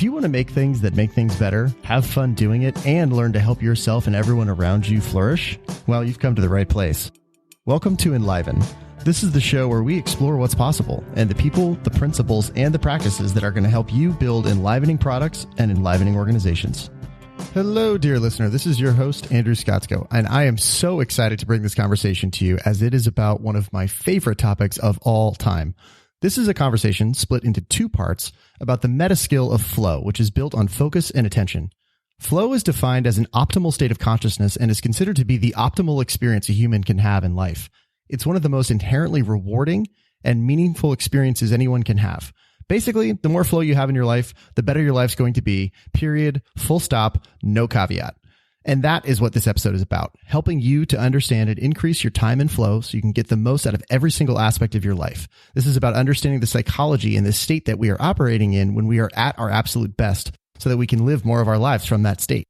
If you want to make things that make things better, have fun doing it, and learn to help yourself and everyone around you flourish, well, you've come to the right place. Welcome to Enliven. This is the show where we explore what's possible and the people, the principles, and the practices that are going to help you build enlivening products and enlivening organizations. Hello, dear listener. This is your host, Andrew Scottsko, and I am so excited to bring this conversation to you as it is about one of my favorite topics of all time. This is a conversation split into two parts about the meta skill of flow, which is built on focus and attention. Flow is defined as an optimal state of consciousness and is considered to be the optimal experience a human can have in life. It's one of the most inherently rewarding and meaningful experiences anyone can have. Basically, the more flow you have in your life, the better your life's going to be, period, full stop, no caveat. And that is what this episode is about, helping you to understand and increase your time and flow so you can get the most out of every single aspect of your life. This is about understanding the psychology and the state that we are operating in when we are at our absolute best so that we can live more of our lives from that state.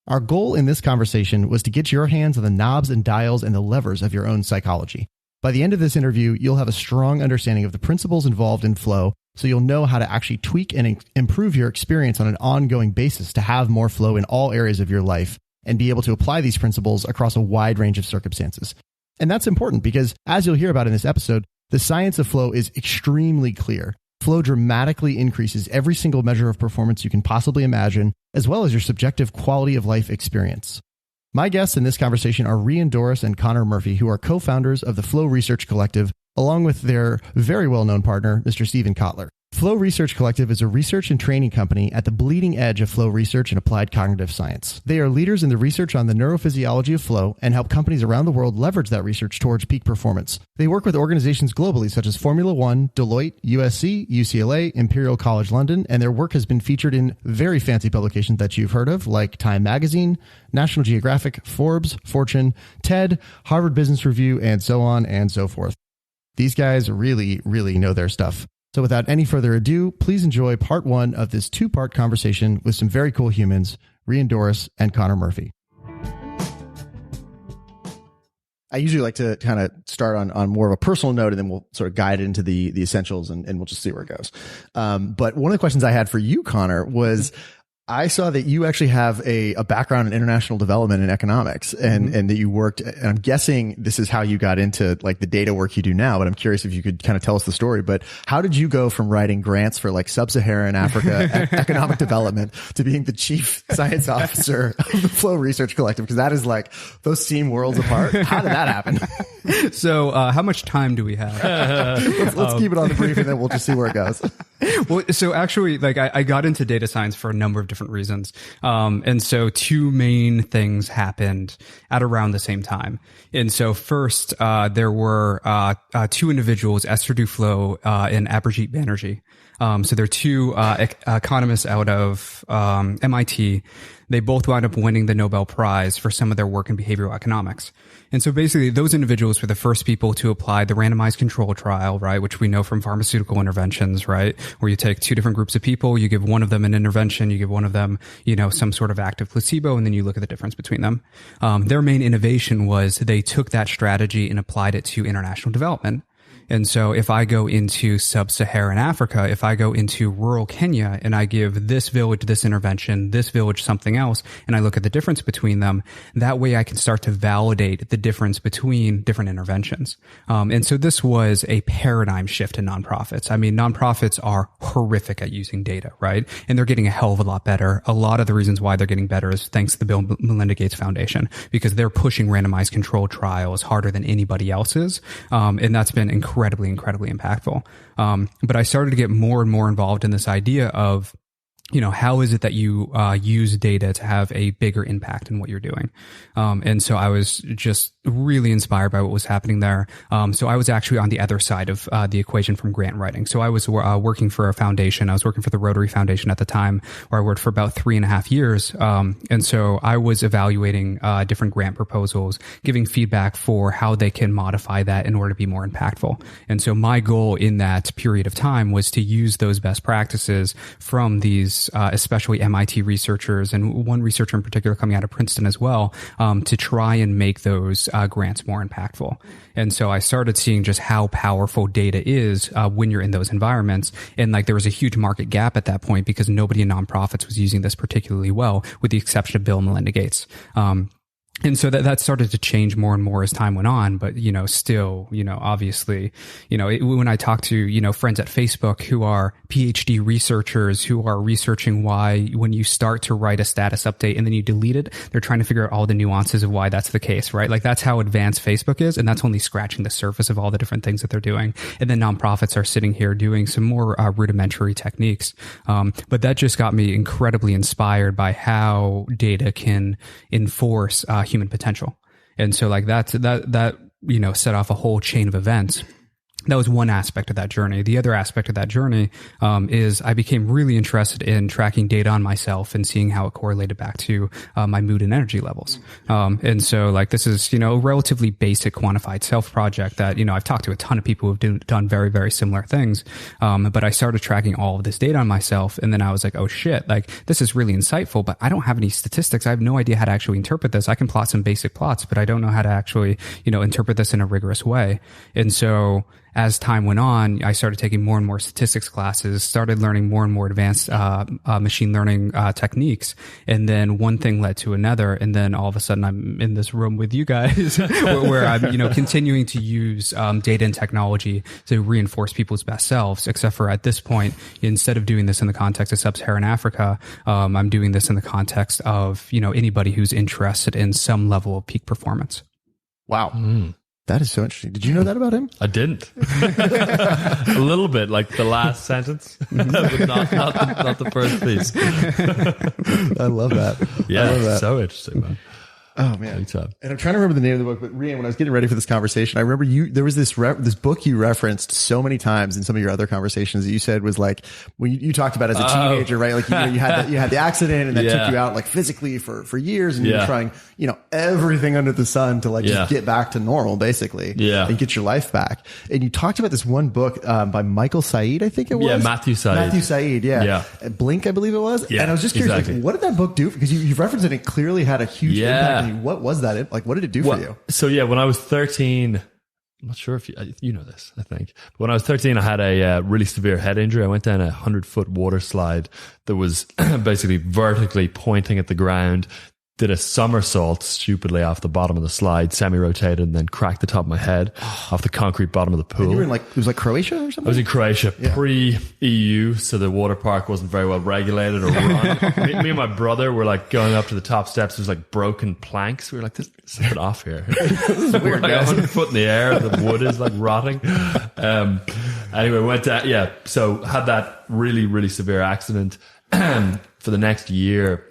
Our goal in this conversation was to get your hands on the knobs and dials and the levers of your own psychology. By the end of this interview, you'll have a strong understanding of the principles involved in flow, so you'll know how to actually tweak and improve your experience on an ongoing basis to have more flow in all areas of your life and be able to apply these principles across a wide range of circumstances. And that's important because, as you'll hear about in this episode, the science of flow is extremely clear. Flow dramatically increases every single measure of performance you can possibly imagine, as well as your subjective quality of life experience. My guests in this conversation are Rian Doris and Conor Murphy, who are co-founders of the Flow Research Collective, along with their very well-known partner, Mr. Stephen Kotler. Flow Research Collective is a research and training company at the bleeding edge of flow research and applied cognitive science. They are leaders in the research on the neurophysiology of flow and help companies around the world leverage that research towards peak performance. They work with organizations globally such as Formula One, Deloitte, USC, UCLA, Imperial College London, and their work has been featured in very fancy publications that you've heard of, like Time Magazine, National Geographic, Forbes, Fortune, TED, Harvard Business Review, and so on and so forth. These guys really, really know their stuff. So without any further ado, please enjoy part one of this two-part conversation with some very cool humans, Rian Doris and Conor Murphy. I usually like to kind of start on more of a personal note, and then we'll sort of guide into the essentials, and we'll just see where it goes. But one of the questions I had for you, Conor, was I saw that you actually have a background in international development and economics, and that you worked, and I'm guessing this is how you got into like the data work you do now, but I'm curious if you could kind of tell us the story. But how did you go from writing grants for like sub-Saharan Africa economic development to being the chief science officer of the Flow Research Collective? Because that is like, those seem worlds apart. How did that happen? So how much time do we have? Let's keep it on the brief, and then we'll just see where it goes. Well, so actually, like I got into data science for a number of different reasons. And so two main things happened at around the same time. And so first, there were two individuals, Esther Duflo and Abhijit Banerjee. So they're two economists out of MIT. They both wound up winning the Nobel Prize for some of their work in behavioral economics. And so basically, those individuals were the first people to apply the randomized control trial, right, which we know from pharmaceutical interventions, right, where you take two different groups of people, you give one of them an intervention, you give one of them, some sort of active placebo, and then you look at the difference between them. Their main innovation was they took that strategy and applied it to international development. And so if I go into sub-Saharan Africa, if I go into rural Kenya and I give this village this intervention, this village something else, and I look at the difference between them, that way I can start to validate the difference between different interventions. And so this was a paradigm shift in nonprofits. I mean, nonprofits are horrific at using data, right? And they're getting a hell of a lot better. A lot of the reasons why they're getting better is thanks to the Bill and Melinda Gates Foundation, because they're pushing randomized controlled trials harder than anybody else is. And that's been incredibly impactful. But I started to get more and more involved in this idea of, how is it that you use data to have a bigger impact in what you're doing? And so I was just really inspired by what was happening there. So I was actually on the other side of the equation from grant writing. So I was working for a foundation. I was working for the Rotary Foundation at the time, where I worked for about 3.5 years. And so I was evaluating different grant proposals, giving feedback for how they can modify that in order to be more impactful. And so my goal in that period of time was to use those best practices from these use, especially MIT researchers and one researcher in particular coming out of Princeton as well, to try and make those grants more impactful. And so I started seeing just how powerful data is when you're in those environments. And like there was a huge market gap at that point because nobody in nonprofits was using this particularly well, with the exception of Bill and Melinda Gates. And so that started to change more and more as time went on. But, still, obviously, when I talk to, friends at Facebook who are PhD researchers who are researching why when you start to write a status update and then you delete it, they're trying to figure out all the nuances of why that's the case, right? Like that's how advanced Facebook is. And that's only scratching the surface of all the different things that they're doing. And then nonprofits are sitting here doing some more rudimentary techniques. But that just got me incredibly inspired by how data can enforce human potential. And so like that set off a whole chain of events. That was one aspect of that journey. The other aspect of that journey is I became really interested in tracking data on myself and seeing how it correlated back to my mood and energy levels. And so like this is, a relatively basic quantified self project that, I've talked to a ton of people who've done very, very similar things. But I started tracking all of this data on myself. And then I was like, oh shit, like this is really insightful, but I don't have any statistics. I have no idea how to actually interpret this. I can plot some basic plots, but I don't know how to actually, interpret this in a rigorous way. And so as time went on, I started taking more and more statistics classes, started learning more and more advanced machine learning techniques. And then one thing led to another. And then all of a sudden I'm in this room with you guys where I'm, continuing to use data and technology to reinforce people's best selves, except for at this point, instead of doing this in the context of sub-Saharan Africa, I'm doing this in the context of, anybody who's interested in some level of peak performance. Wow. That is so interesting. Did you know that about him? I didn't. A little bit, like the last sentence, but not the first piece. I love that. Yeah, I love that. So interesting, man. Oh man. And I'm trying to remember the name of the book, but Rian, when I was getting ready for this conversation, I remember there was this book you referenced so many times in some of your other conversations that you said was like, when you talked about as a teenager, right? Like, you had the accident and that took you out like physically for years, and you were trying, everything under the sun to like just get back to normal basically and get your life back. And you talked about this one book, by Michael Said, I think it was. Yeah, Matthew Said. Yeah. Blink, I believe it was. Yeah, and I was just curious, like, what did that book do? Because you've referenced it, it clearly had a huge impact. What was that? Like, what did it do for you? So when I was 13, I'm not sure if you know this, I think. But when I was 13, I had a really severe head injury. I went down a 100-foot water slide that was basically vertically pointing at the ground. Did a somersault stupidly off the bottom of the slide, semi-rotated, and then cracked the top of my head off the concrete bottom of the pool. And you were in it was like Croatia or something? I was in Croatia, pre-EU, so the water park wasn't very well regulated or run. me and my brother were like going up to the top steps. There was like broken planks. We were like, there's something off here. This is weird, like 100 foot in the air. The wood is like rotting. Anyway, went to, so had that really, really severe accident. For the next year,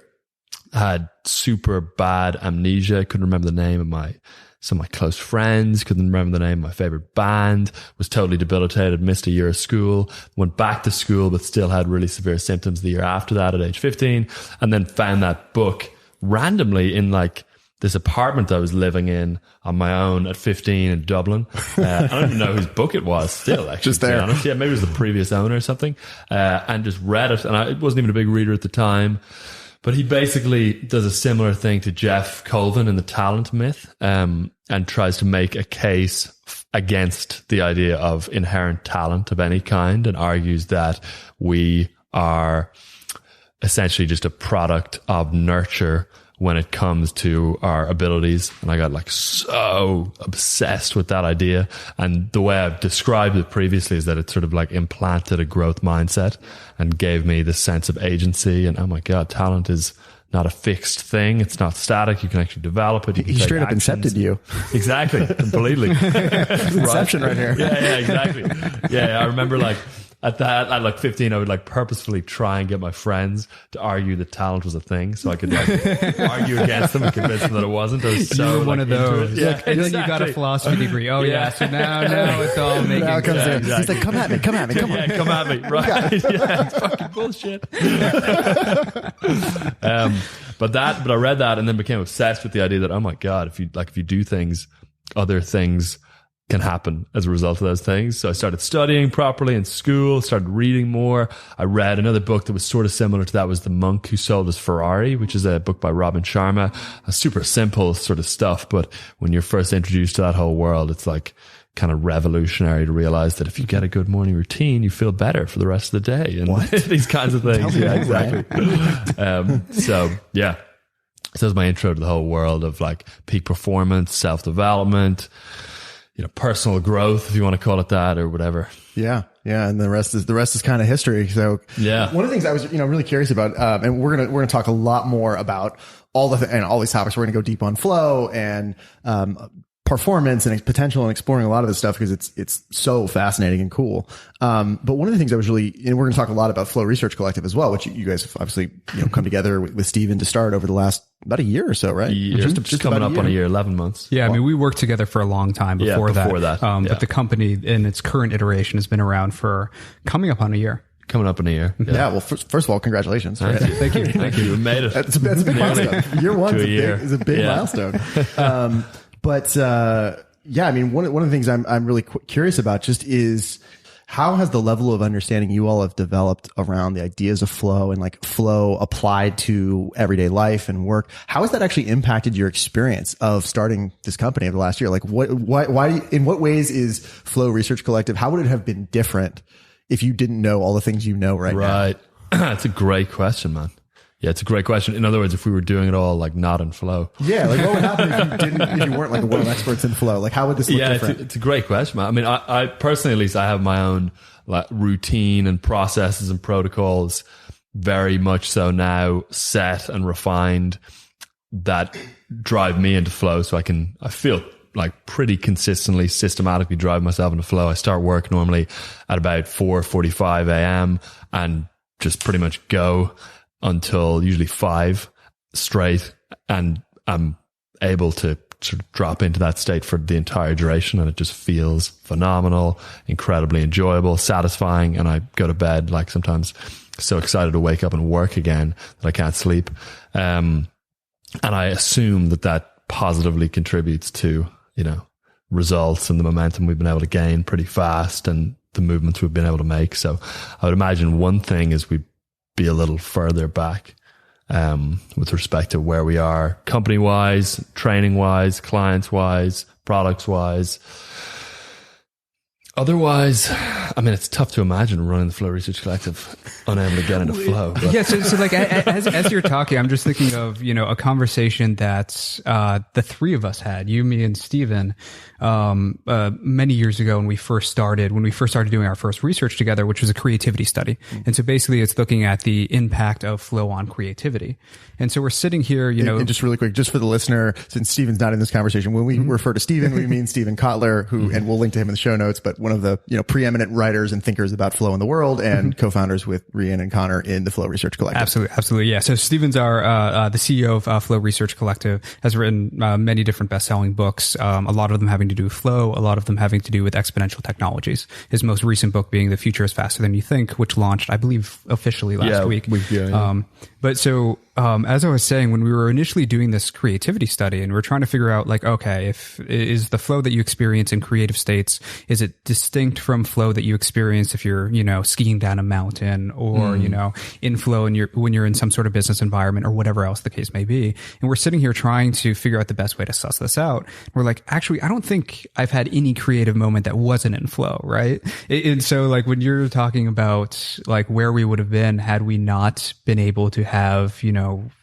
had super bad amnesia. Couldn't remember the name of some of my close friends. Couldn't remember the name of my favorite band. Was totally debilitated. Missed a year of school. Went back to school, but still had really severe symptoms the year after that at age 15. And then found that book randomly in like this apartment I was living in on my own at 15 in Dublin. I don't even know whose book it was still, actually. Just there. To be honest. Yeah, maybe it was the previous owner or something. And just read it. And I wasn't even a big reader at the time. But he basically does a similar thing to Jeff Colvin in The Talent Myth, and tries to make a case against the idea of inherent talent of any kind, and argues that we are essentially just a product of nurture when it comes to our abilities. And I got like so obsessed with that idea. And the way I've described it previously is that it sort of like implanted a growth mindset and gave me this sense of agency. And oh my God, talent is not a fixed thing. It's not static. You can actually develop it. He straight up incepted you. Exactly. Completely. Inception right here. Yeah, exactly. Yeah, I remember like, at like 15, I would like purposefully try and get my friends to argue that talent was a thing, so I could like argue against them and convince them that it wasn't. I was so you were one of those. Yeah, and then you got a philosophy degree. Oh yeah, so now it's all making now it comes sense. in. He's like, come at me, come on. Yeah, come at me, right? Yeah, it's fucking bullshit. But I read that and then became obsessed with the idea that, oh my God, if you do things, other things can happen as a result of those things. So I started studying properly in school, started reading more. I read another book that was sort of similar to that, was The Monk Who Sold His Ferrari, which is a book by Robin Sharma. A super simple sort of stuff, but when you're first introduced to that whole world, it's like kind of revolutionary to realize that if you get a good morning routine, you feel better for the rest of the day. And these kinds of things. Yeah, exactly. So that was my intro to the whole world of like peak performance, self-development, personal growth, if you want to call it that, or whatever. Yeah. Yeah. And the rest is kind of history. So yeah, one of the things I was, really curious about, and we're going to talk a lot more about all these topics. We're going to go deep on flow and, performance and potential and exploring a lot of this stuff because it's so fascinating and cool. But one of the things I was really, and we're going to talk a lot about Flow Research Collective as well, which you guys have obviously, come together with Steven to start over the last about a year or so, right? Just coming up on a year, 11 months. Yeah. I mean, we worked together for a long time before that. But the company in its current iteration has been around for coming up on a year. Coming up in a year. Yeah. Well, first of all, congratulations. Thank you. Thank you. We made it. That's a big milestone. Year one is a big milestone. But I mean, one of the things I'm really curious about just is how has the level of understanding you all have developed around the ideas of flow and like flow applied to everyday life and work? How has that actually impacted your experience of starting this company over the last year? Like why, in what ways is Flow Research Collective? How would it have been different if you didn't know all the things you know right now? Right. That's a great question, man. Yeah, it's a great question. In other words, if we were doing it all like not in flow. Yeah, like what would happen if you weren't like one of the experts in flow? Like how would this look different? It's a great question, man. I mean, I personally, at least, I have my own like routine and processes and protocols very much so now set and refined that drive me into flow. So I feel like pretty consistently, systematically drive myself into flow. I start work normally at about 4:45 a.m. and just pretty much go until usually 5 straight, and I'm able to sort of drop into that state for the entire duration, and it just feels phenomenal, incredibly enjoyable, satisfying, and I go to bed like sometimes so excited to wake up and work again that I can't sleep. And I assume that positively contributes to, results and the momentum we've been able to gain pretty fast and the movements we've been able to make. So I would imagine one thing is we be a little further back with respect to where we are company wise, training wise, clients wise, products wise. Otherwise, I mean, it's tough to imagine running the Flow Research Collective unable to get into flow. But. Yeah, so like as you're talking, I'm just thinking of a conversation that the three of us had, you, me, and Steven, many years ago when we first started doing our first research together, which was a creativity study. And so basically, it's looking at the impact of flow on creativity. And so we're sitting here, and just really quick, just for the listener, since Steven's not in this conversation, when we refer to Steven, we mean Steven Kotler, who, and we'll link to him in the show notes, but one of the preeminent writers and thinkers about flow in the world, and co-founders with Rian and Connor in the Flow Research Collective. Absolutely, yeah. So Steven's our the CEO of Flow Research Collective, has written many different best-selling books. A lot of them having to do with flow, a lot of them having to do with exponential technologies. His most recent book being "The Future Is Faster Than You Think," which launched, I believe, officially last week. But so as I was saying, when we were initially doing this creativity study, and we're trying to figure out, like, okay, is the flow that you experience in creative states, is it distinct from flow that you experience if you're, skiing down a mountain, or, in flow when you're in some sort of business environment, or whatever else the case may be. And we're sitting here trying to figure out the best way to suss this out. We're like, actually, I don't think I've had any creative moment that wasn't in flow, right? And so, like, when you're talking about, like, where we would have been had we not been able to have,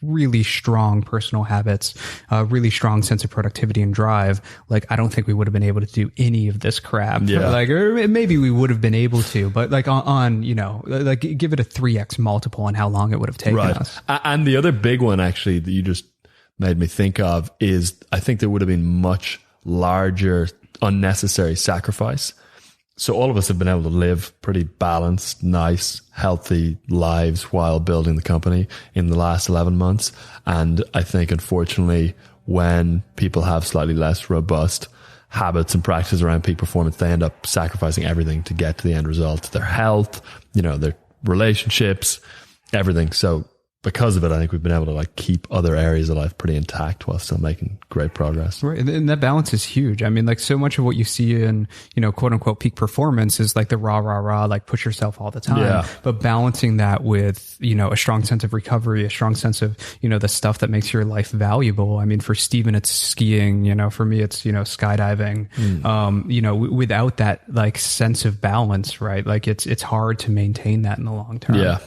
really strong personal habits, really strong sense of productivity and drive, like, I don't think we would have been able to do any of this crap. Yeah. Like, or maybe we would have been able to, but like on like give it a 3x multiple on how long it would have taken us. And the other big one, actually, that you just made me think of is, I think there would have been much larger unnecessary sacrifice. So all of us have been able to live pretty balanced, nice, healthy lives while building the company in the last 11 months. And I think, unfortunately, when people have slightly less robust habits and practices around peak performance, they end up sacrificing everything to get to the end result, their health, their relationships, everything. So because of it, I think we've been able to like keep other areas of life pretty intact while still making great progress. Right. And that balance is huge. I mean, like so much of what you see in, quote unquote peak performance is like the rah, like push yourself all the time. Yeah. But balancing that with, a strong sense of recovery, a strong sense of, the stuff that makes your life valuable. I mean, for Steven, it's skiing, for me, it's, skydiving. Without that like sense of balance, right? Like it's hard to maintain that in the long term. Yeah.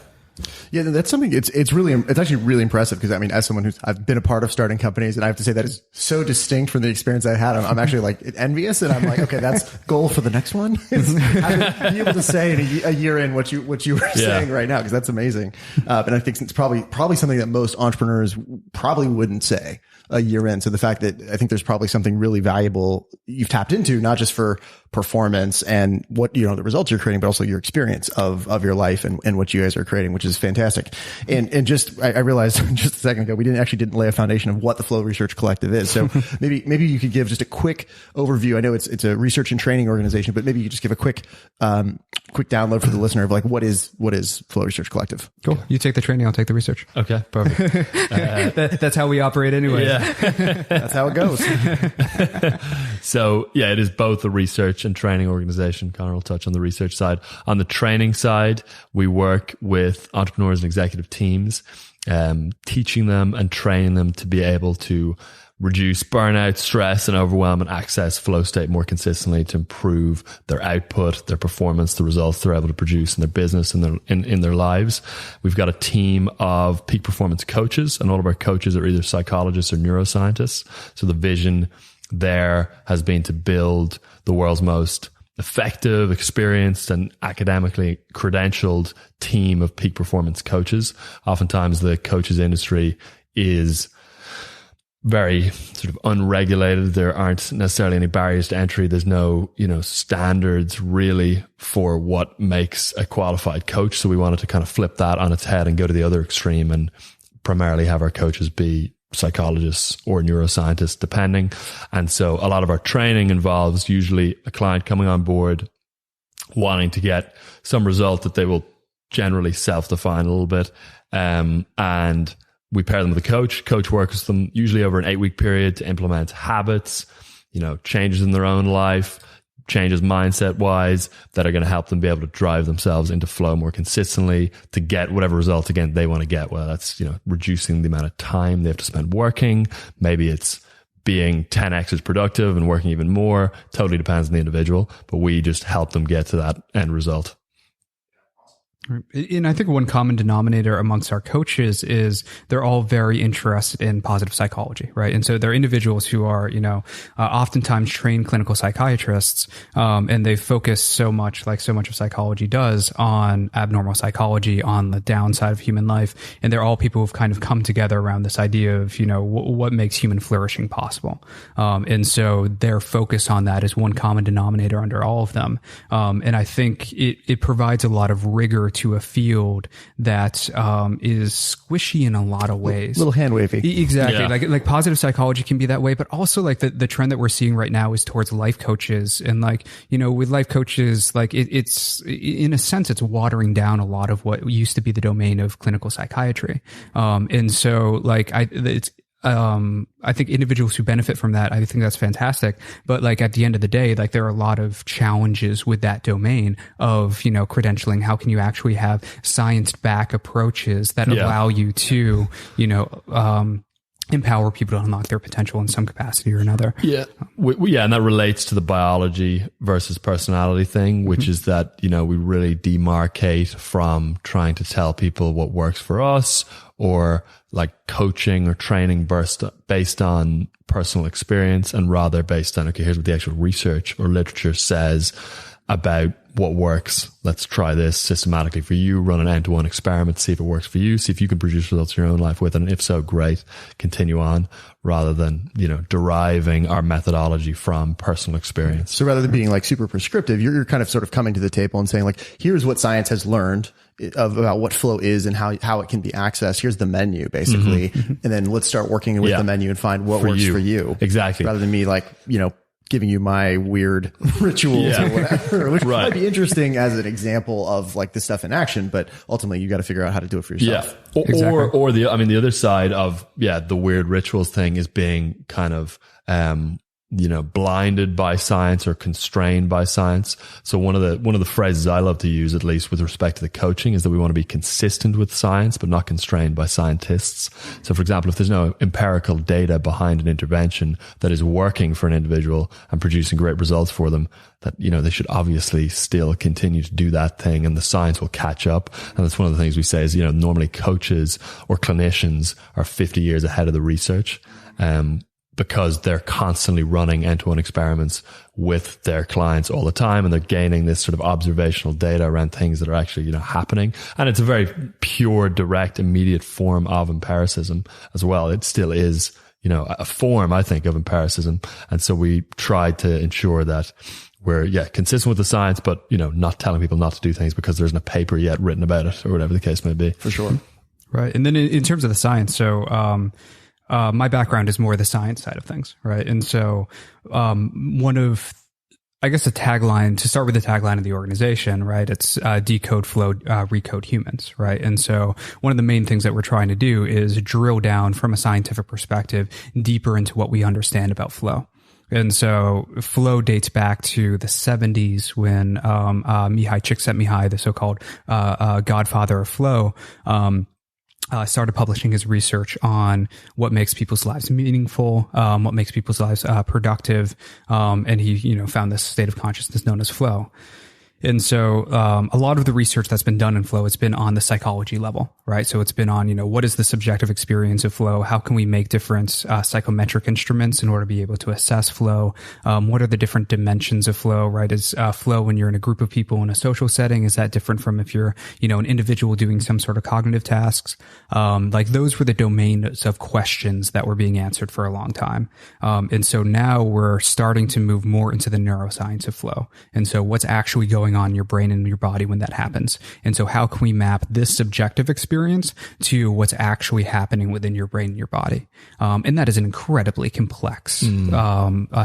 Yeah, that's something. It's actually really impressive because I mean, as someone I've been a part of starting companies, and I have to say that is so distinct from the experience I had. I'm actually like envious, and I'm like, okay, that's goal for the next one. Be able to say in a year in what you were saying right now, because that's amazing. And I think it's probably something that most entrepreneurs probably wouldn't say a year in. So the fact that I think there's probably something really valuable you've tapped into, not just for performance and what, the results you're creating, but also your experience of your life and what you guys are creating, which is fantastic. And just, I realized just a second ago, we didn't lay a foundation of what the Flow Research Collective is. So maybe you could give just a quick overview. I know it's a research and training organization, but maybe you could just give a quick download for the listener of like, what is Flow Research Collective? Cool. You take the training, I'll take the research. Okay, perfect. That's how we operate anyway. Yeah. That's how it goes. So yeah, it is both a research and training organization. Conor will touch on the research side. On the training side, we work with entrepreneurs and executive teams, teaching them and training them to be able to reduce burnout, stress, and overwhelm, and access flow state more consistently to improve their output, their performance, the results they're able to produce in their business and in their lives. We've got a team of peak performance coaches, and all of our coaches are either psychologists or neuroscientists. So the vision there has been to build the world's most effective, experienced, and academically credentialed team of peak performance coaches. Oftentimes the coaches industry is very sort of unregulated. There aren't necessarily any barriers to entry. There's no, standards really for what makes a qualified coach. So we wanted to kind of flip that on its head and go to the other extreme and primarily have our coaches be psychologists or neuroscientists, depending. And so a lot of our training involves usually a client coming on board, wanting to get some result that they will generally self-define a little bit. And we pair them with a coach. Coach works with them usually over an 8-week period to implement habits, changes in their own life, changes mindset wise that are going to help them be able to drive themselves into flow more consistently to get whatever results again they want to get. Whether that's, reducing the amount of time they have to spend working. Maybe it's being 10x as productive and working even more. Totally depends on the individual, but we just help them get to that end result. And I think one common denominator amongst our coaches is they're all very interested in positive psychology, right? And so they're individuals who are, oftentimes trained clinical psychiatrists, and they focus so much of psychology does on abnormal psychology, on the downside of human life. And they're all people who've kind of come together around this idea of, what makes human flourishing possible. And so their focus on that is one common denominator under all of them. And I think it provides a lot of rigor to a field that is squishy in a lot of ways. A little hand wavy. Exactly. Yeah. Like positive psychology can be that way, but also like the trend that we're seeing right now is towards life coaches. And with life coaches, it's in a sense, it's watering down a lot of what used to be the domain of clinical psychiatry. And so I think individuals who benefit from that, I think that's fantastic. But at the end of the day, there are a lot of challenges with that domain of, credentialing. How can you actually have science-backed approaches that allow you to, empower people to unlock their potential in some capacity or another? Yeah. And that relates to the biology versus personality thing, which is that, we really demarcate from trying to tell people what works for us or coaching or training based on personal experience, and rather based on, okay, here's what the actual research or literature says about what works. Let's try this systematically for you, run an end-to-one experiment, see if it works for you, see if you can produce results in your own life with it. And if so, great, continue on, rather than, deriving our methodology from personal experience. So rather than being super prescriptive, you're kind of sort of coming to the table and saying here's what science has learned about what flow is and how it can be accessed. Here's the menu basically. And then let's start working with the menu and find what works for you. Exactly. Rather than me giving you my weird rituals or whatever, which Right. might be interesting as an example of like this stuff in action, but ultimately you got to figure out how to do it for yourself. Yeah. Exactly. Or the other side of, the weird rituals thing is being kind of, blinded by science or constrained by science. So one of the phrases I love to use, at least with respect to the coaching, is that we want to be consistent with science, but not constrained by scientists. So for example, if there's no empirical data behind an intervention that is working for an individual and producing great results for them, that, they should obviously still continue to do that thing, and the science will catch up. And that's one of the things we say is, normally coaches or clinicians are 50 years ahead of the research. Because they're constantly running end-to-end experiments with their clients all the time, and they're gaining this sort of observational data around things that are actually, happening. And it's a very pure, direct, immediate form of empiricism as well. It still is, a form, I think, of empiricism. And so we try to ensure that we're, consistent with the science, but, not telling people not to do things because there isn't a paper yet written about it, or whatever the case may be. For sure. Right. And then in terms of the science, so, my background is more the science side of things, right? And so, one of, I guess, the tagline, to start with the tagline of the organization, right? It's decode flow, recode humans, right? And so one of the main things that we're trying to do is drill down from a scientific perspective deeper into what we understand about flow. And so flow dates back to the 70s when Mihai Csikszentmihalyi, the so-called godfather of flow, started publishing his research on what makes people's lives meaningful, what makes people's lives productive, and he, found this state of consciousness known as flow. And so a lot of the research that's been done in flow has been on the psychology level, right? So it's been on, what is the subjective experience of flow? How can we make different psychometric instruments in order to be able to assess flow? What are the different dimensions of flow, right? Is flow when you're in a group of people in a social setting? Is that different from if you're, an individual doing some sort of cognitive tasks? Like those were the domains of questions that were being answered for a long time. And so now we're starting to move more into the neuroscience of flow. And so what's actually going on in your brain and your body when that happens. And so how can we map this subjective experience to what's actually happening within your brain and your body? And that is an incredibly complex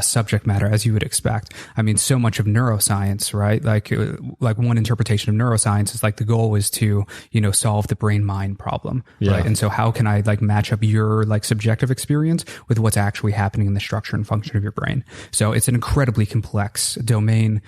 subject matter, as you would expect. I mean, so much of neuroscience, right? Like one interpretation of neuroscience is like the goal is to, solve the brain-mind problem, right? And so how can I match up your subjective experience with what's actually happening in the structure and function of your brain? So it's an incredibly complex domain.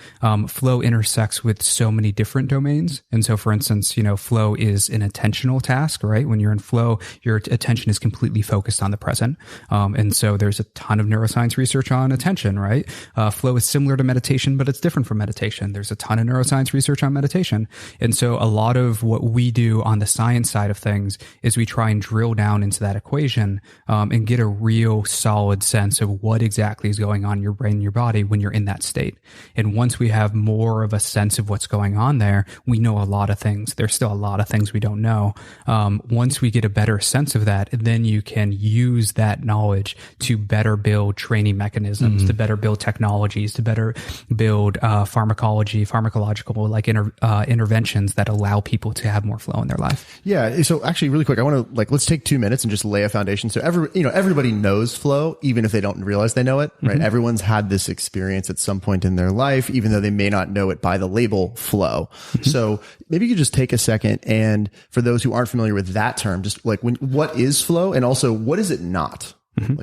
Flow intersects with so many different domains. And so, for instance, flow is an attentional task, right? When you're in flow, your attention is completely focused on the present. And so there's a ton of neuroscience research on attention, right? Flow is similar to meditation, but it's different from meditation. There's a ton of neuroscience research on meditation. And so a lot of what we do on the science side of things is we try and drill down into that equation, and get a real solid sense of what exactly is going on in your brain and your body when you're in that state. And once we have more of a sense of what's going on there, we know a lot of things. There's still a lot of things we don't know. Once we get a better sense of that, then you can use that knowledge to better build training mechanisms, to better build technologies, to better build pharmacological interventions that allow people to have more flow in their life. Yeah. So actually, really quick, I want to let's take 2 minutes and just lay a foundation. So everybody knows flow, even if they don't realize they know it, right? Everyone's had this experience at some point in their life, even though they may not know it by the label flow. So maybe you could just take a second, and for those who aren't familiar with that term, just what is flow, and also what is it not?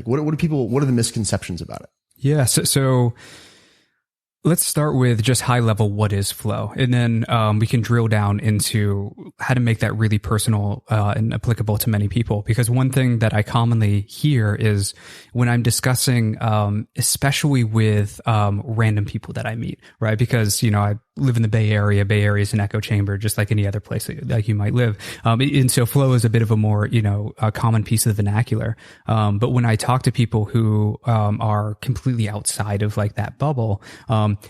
What are the misconceptions about it? Yeah. So let's start with just high level, what is flow? And then we can drill down into how to make that really personal and applicable to many people. Because one thing that I commonly hear is when I'm discussing, especially with random people that I meet, right? Because, I live in the Bay Area. Bay Area is an echo chamber, just like any other place like you might live. And so flow is a bit of a more, a common piece of the vernacular. But when I talk to people who are completely outside of that bubble,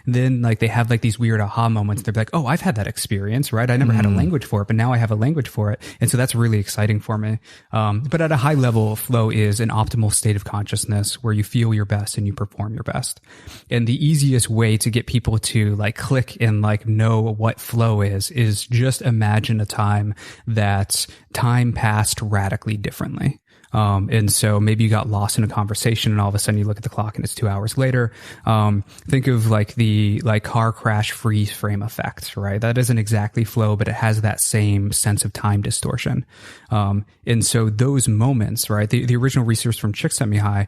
then they have these weird aha moments. They're like, oh, I've had that experience, right? I never had a language for it, but now I have a language for it. And so that's really exciting for me. But at a high level, flow is an optimal state of consciousness where you feel your best and you perform your best. And the easiest way to get people to click and know what flow is just imagine a time that time passed radically differently. And so maybe you got lost in a conversation and all of a sudden you look at the clock and it's 2 hours later. Think of like the car crash freeze frame effect, right? That isn't exactly flow, but it has that same sense of time distortion. And so those moments, right? The original research from Csikszentmihalyi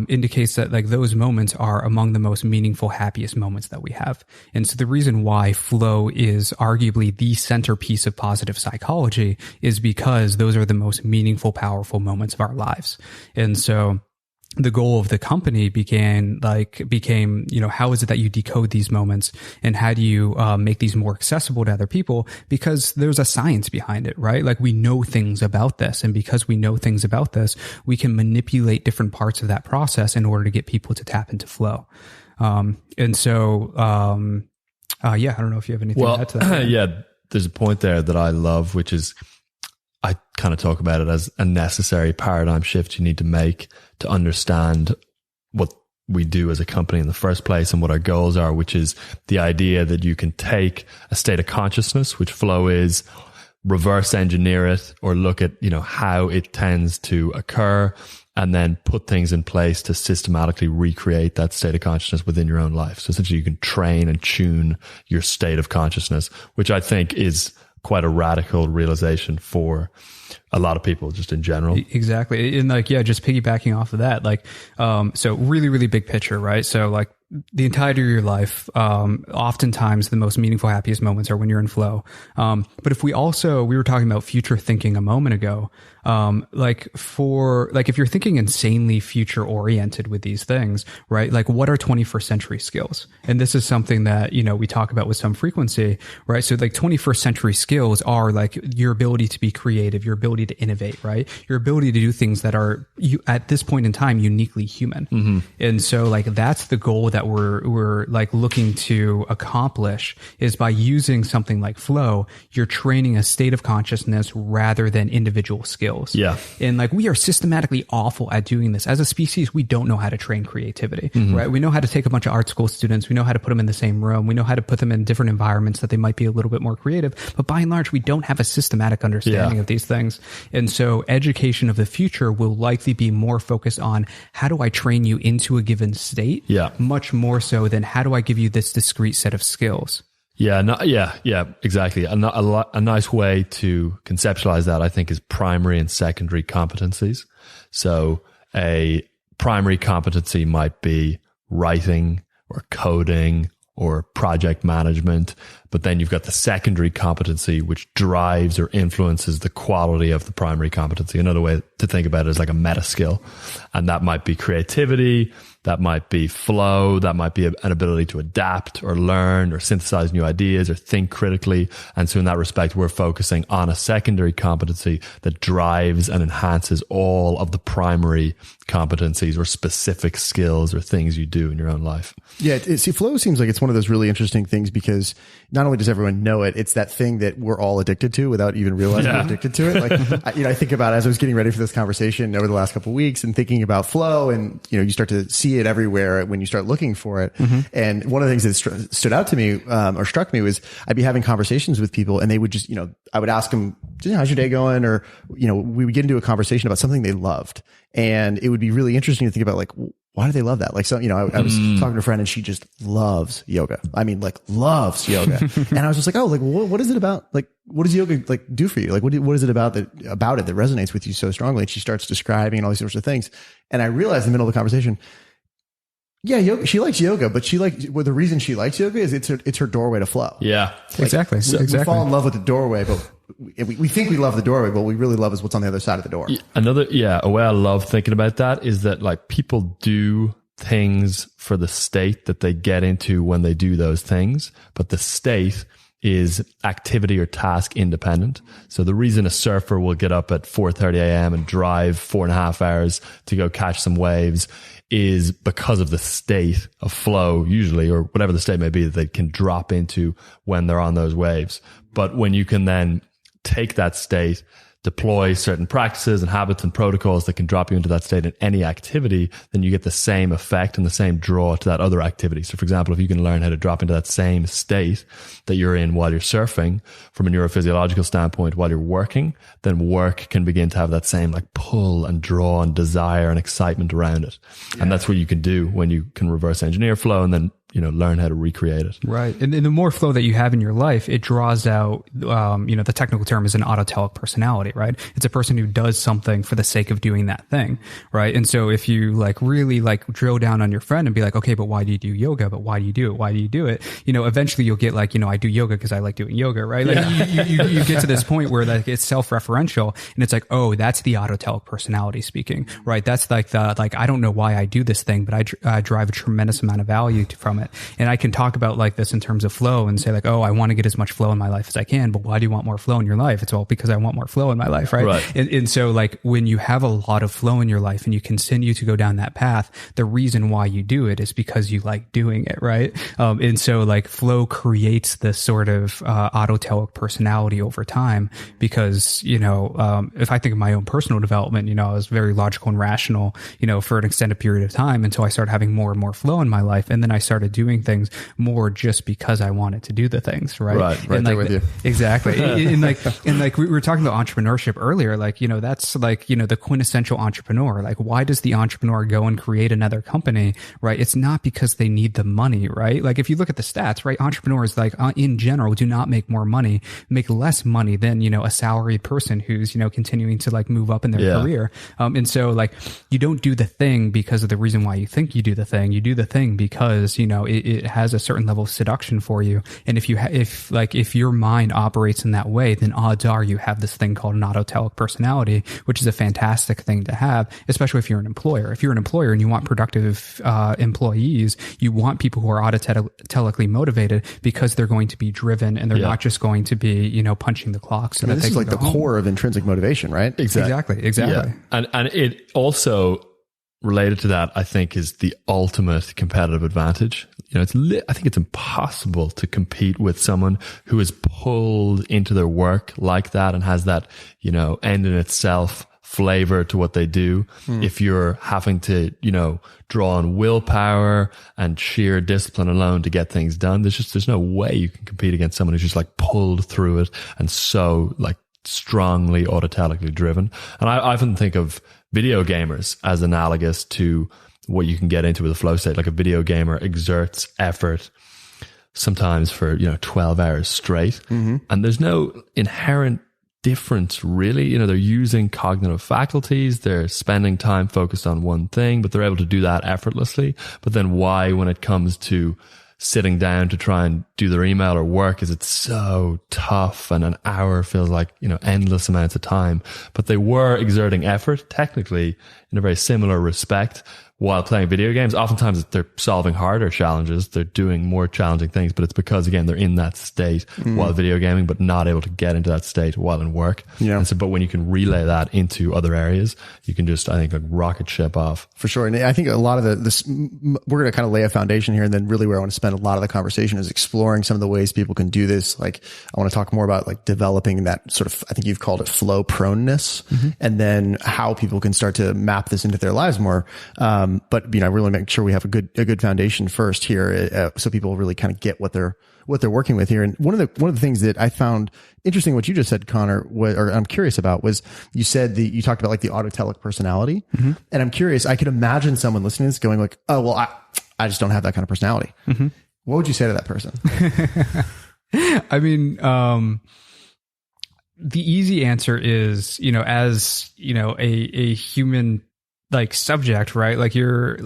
indicates that like those moments are among the most meaningful, happiest moments that we have. And so the reason why flow is arguably the centerpiece of positive psychology is because those are the most meaningful, powerful moments of our lives. And so the goal of the company became, how is it that you decode these moments and how do you make these more accessible to other people? Because there's a science behind it, right? Like we know things about this. And because we know things about this, we can manipulate different parts of that process in order to get people to tap into flow. I don't know if you have anything to add to that. Yeah, there's a point there that I love, which is I kind of talk about it as a necessary paradigm shift you need to make to understand what we do as a company in the first place and what our goals are, which is the idea that you can take a state of consciousness, which flow is, reverse engineer it or look at, how it tends to occur, and then put things in place to systematically recreate that state of consciousness within your own life. So essentially you can train and tune your state of consciousness, which I think is quite a radical realization for a lot of people just in general. Exactly. And just piggybacking off of that, so really, really big picture, right? So like the entirety of your life, oftentimes the most meaningful, happiest moments are when you're in flow. But if we were talking about future thinking a moment ago, if you're thinking insanely future oriented with these things, right? Like what are 21st century skills? And this is something that, we talk about with some frequency, right? So like 21st century skills are like your ability to be creative, your ability to innovate, right? Your ability to do things that are at this point in time, uniquely human. Mm-hmm. And so like, that's the goal that we're like looking to accomplish is by using something like flow, you're training a state of consciousness rather than individual skills. Yeah. And like we are systematically awful at doing this. As a species, we don't know how to train creativity, mm-hmm. right? We know how to take a bunch of art school students. We know how to put them in the same room. We know how to put them in different environments that they might be a little bit more creative. But by and large, we don't have a systematic understanding of these things. And so education of the future will likely be more focused on how do I train you into a given state? Yeah. Much more so than how do I give you this discrete set of skills? Yeah, exactly. A nice way to conceptualize that, I think, is primary and secondary competencies. So a primary competency might be writing or coding or project management, but then you've got the secondary competency, which drives or influences the quality of the primary competency. Another way to think about it is like a meta skill, and that might be creativity, that might be flow, that might be an ability to adapt or learn or synthesize new ideas or think critically. And so in that respect, we're focusing on a secondary competency that drives and enhances all of the primary competencies or specific skills or things you do in your own life. Yeah, flow seems like it's one of those really interesting things because not only does everyone know it, it's that thing that we're all addicted to without even realizing we're addicted to it. Like, I think about as I was getting ready for this conversation over the last couple of weeks and thinking about flow, and you start to see it everywhere when you start looking for it. Mm-hmm. And one of the things that stood out to me or struck me was I'd be having conversations with people, and they would just, I would ask them, how's your day going? Or, we would get into a conversation about something they loved, and it would be really interesting to think about like, why do they love that? Like, so, I was talking to a friend and she just loves yoga. I mean, like loves yoga. And I was just like, oh, like, what is it about? Like, what does yoga like do for you? Like, what is it about it that resonates with you so strongly? And she starts describing and all these sorts of things. And I realized in the middle of the conversation, yeah, yoga, she likes yoga, but the reason she likes yoga is it's her doorway to flow. Yeah, like, exactly. We fall in love with the doorway, but we think we love the doorway, but what we really love is what's on the other side of the door. A way I love thinking about that is that like people do things for the state that they get into when they do those things, but the state is activity or task independent. So the reason a surfer will get up at 4:30 a.m. and drive 4.5 hours to go catch some waves is because of the state of flow, usually, or whatever the state may be that they can drop into when they're on those waves. But when you can then take that state, deploy certain practices and habits and protocols that can drop you into that state in any activity, then you get the same effect and the same draw to that other activity. So for example, if you can learn how to drop into that same state that you're in while you're surfing from a neurophysiological standpoint while you're working, then work can begin to have that same like pull and draw and desire and excitement around it. Yeah. And that's what you can do when you can reverse engineer flow and then, you know, learn how to recreate it. Right. And the more flow that you have in your life, it draws out, you know, the technical term is an autotelic personality, right? It's a person who does something for the sake of doing that thing, right? And so if you like really like drill down on your friend and be like, okay, but why do you do yoga? But why do you do it? Why do you do it? You know, eventually you'll get like, you know, I do yoga because I like doing yoga, right? Like you get to this point where like it's self-referential and it's like, oh, that's the autotelic personality speaking, right? That's like I don't know why I do this thing, but I drive a tremendous amount of value from it. And I can talk about like this in terms of flow and say like, oh, I want to get as much flow in my life as I can, but why do you want more flow in your life? It's all because I want more flow in my life, right? And so like when you have a lot of flow in your life and you continue to go down that path, the reason why you do it is because you like doing it, right? And so like flow creates this sort of autotelic personality over time because, you know, if I think of my own personal development, you know, I was very logical and rational, you know, for an extended period of time until I started having more and more flow in my life. And then I started doing things more just because I wanted to do the things, right? Right and there like, with you. Exactly. and like we were talking about entrepreneurship earlier, like, you know, that's like, you know, the quintessential entrepreneur. Like, why does the entrepreneur go and create another company, right? It's not because they need the money, right? Like if you look at the stats, right? Entrepreneurs like in general do not make more money, make less money than, you know, a salaried person who's, you know, continuing to like move up in their career. And so like you don't do the thing because of the reason why you think you do the thing. You do the thing because, you know, it has a certain level of seduction for you. And if your mind operates in that way, then odds are you have this thing called an autotelic personality, which is a fantastic thing to have, especially if you're an employer. If you're an employer and you want productive employees, you want people who are autotelically motivated because they're going to be driven and they're not just going to be, you know, punching the clock. So this is like the core of intrinsic motivation, right? Exactly. Yeah. And it also related to that, I think, is the ultimate competitive advantage. You know, I think it's impossible to compete with someone who is pulled into their work like that and has that, you know, end in itself flavor to what they do. If you're having to, you know, draw on willpower and sheer discipline alone to get things done, there's no way you can compete against someone who's just like pulled through it and so like strongly autotelically driven. And I often think of video gamers as analogous to what you can get into with a flow state. Like a video gamer exerts effort sometimes for, you know, 12 hours straight. And there's no inherent difference really. You know, they're using cognitive faculties, they're spending time focused on one thing, but they're able to do that effortlessly. But then why, when it comes to sitting down to try and do their email or work, is it's so tough and an hour feels like, you know, endless amounts of time. But they were exerting effort technically in a very similar respect while playing video games. Oftentimes they're solving harder challenges, they're doing more challenging things, but it's because, again, they're in that state while video gaming, but not able to get into that state while in work. And so, but when you can relay that into other areas, you can just, I think, like rocket ship off. For sure. And I think a lot of this, we're going to kind of lay a foundation here, and then really where I want to spend a lot of the conversation is exploring some of the ways people can do this. Like, I want to talk more about like developing that sort of, I think you've called it flow proneness, and then how people can start to map this into their lives more. But, you know, really make sure we have a good foundation first here, so people really kind of get what they're working with here. And one of the things that I found interesting, what you just said, Connor, or I'm curious about, was you said you talked about like the autotelic personality. And I'm curious, I could imagine someone listening to this going like, oh, well, I just don't have that kind of personality. What would you say to that person? I mean, the easy answer is, you know, as, you know, a human like subject, right? Like you're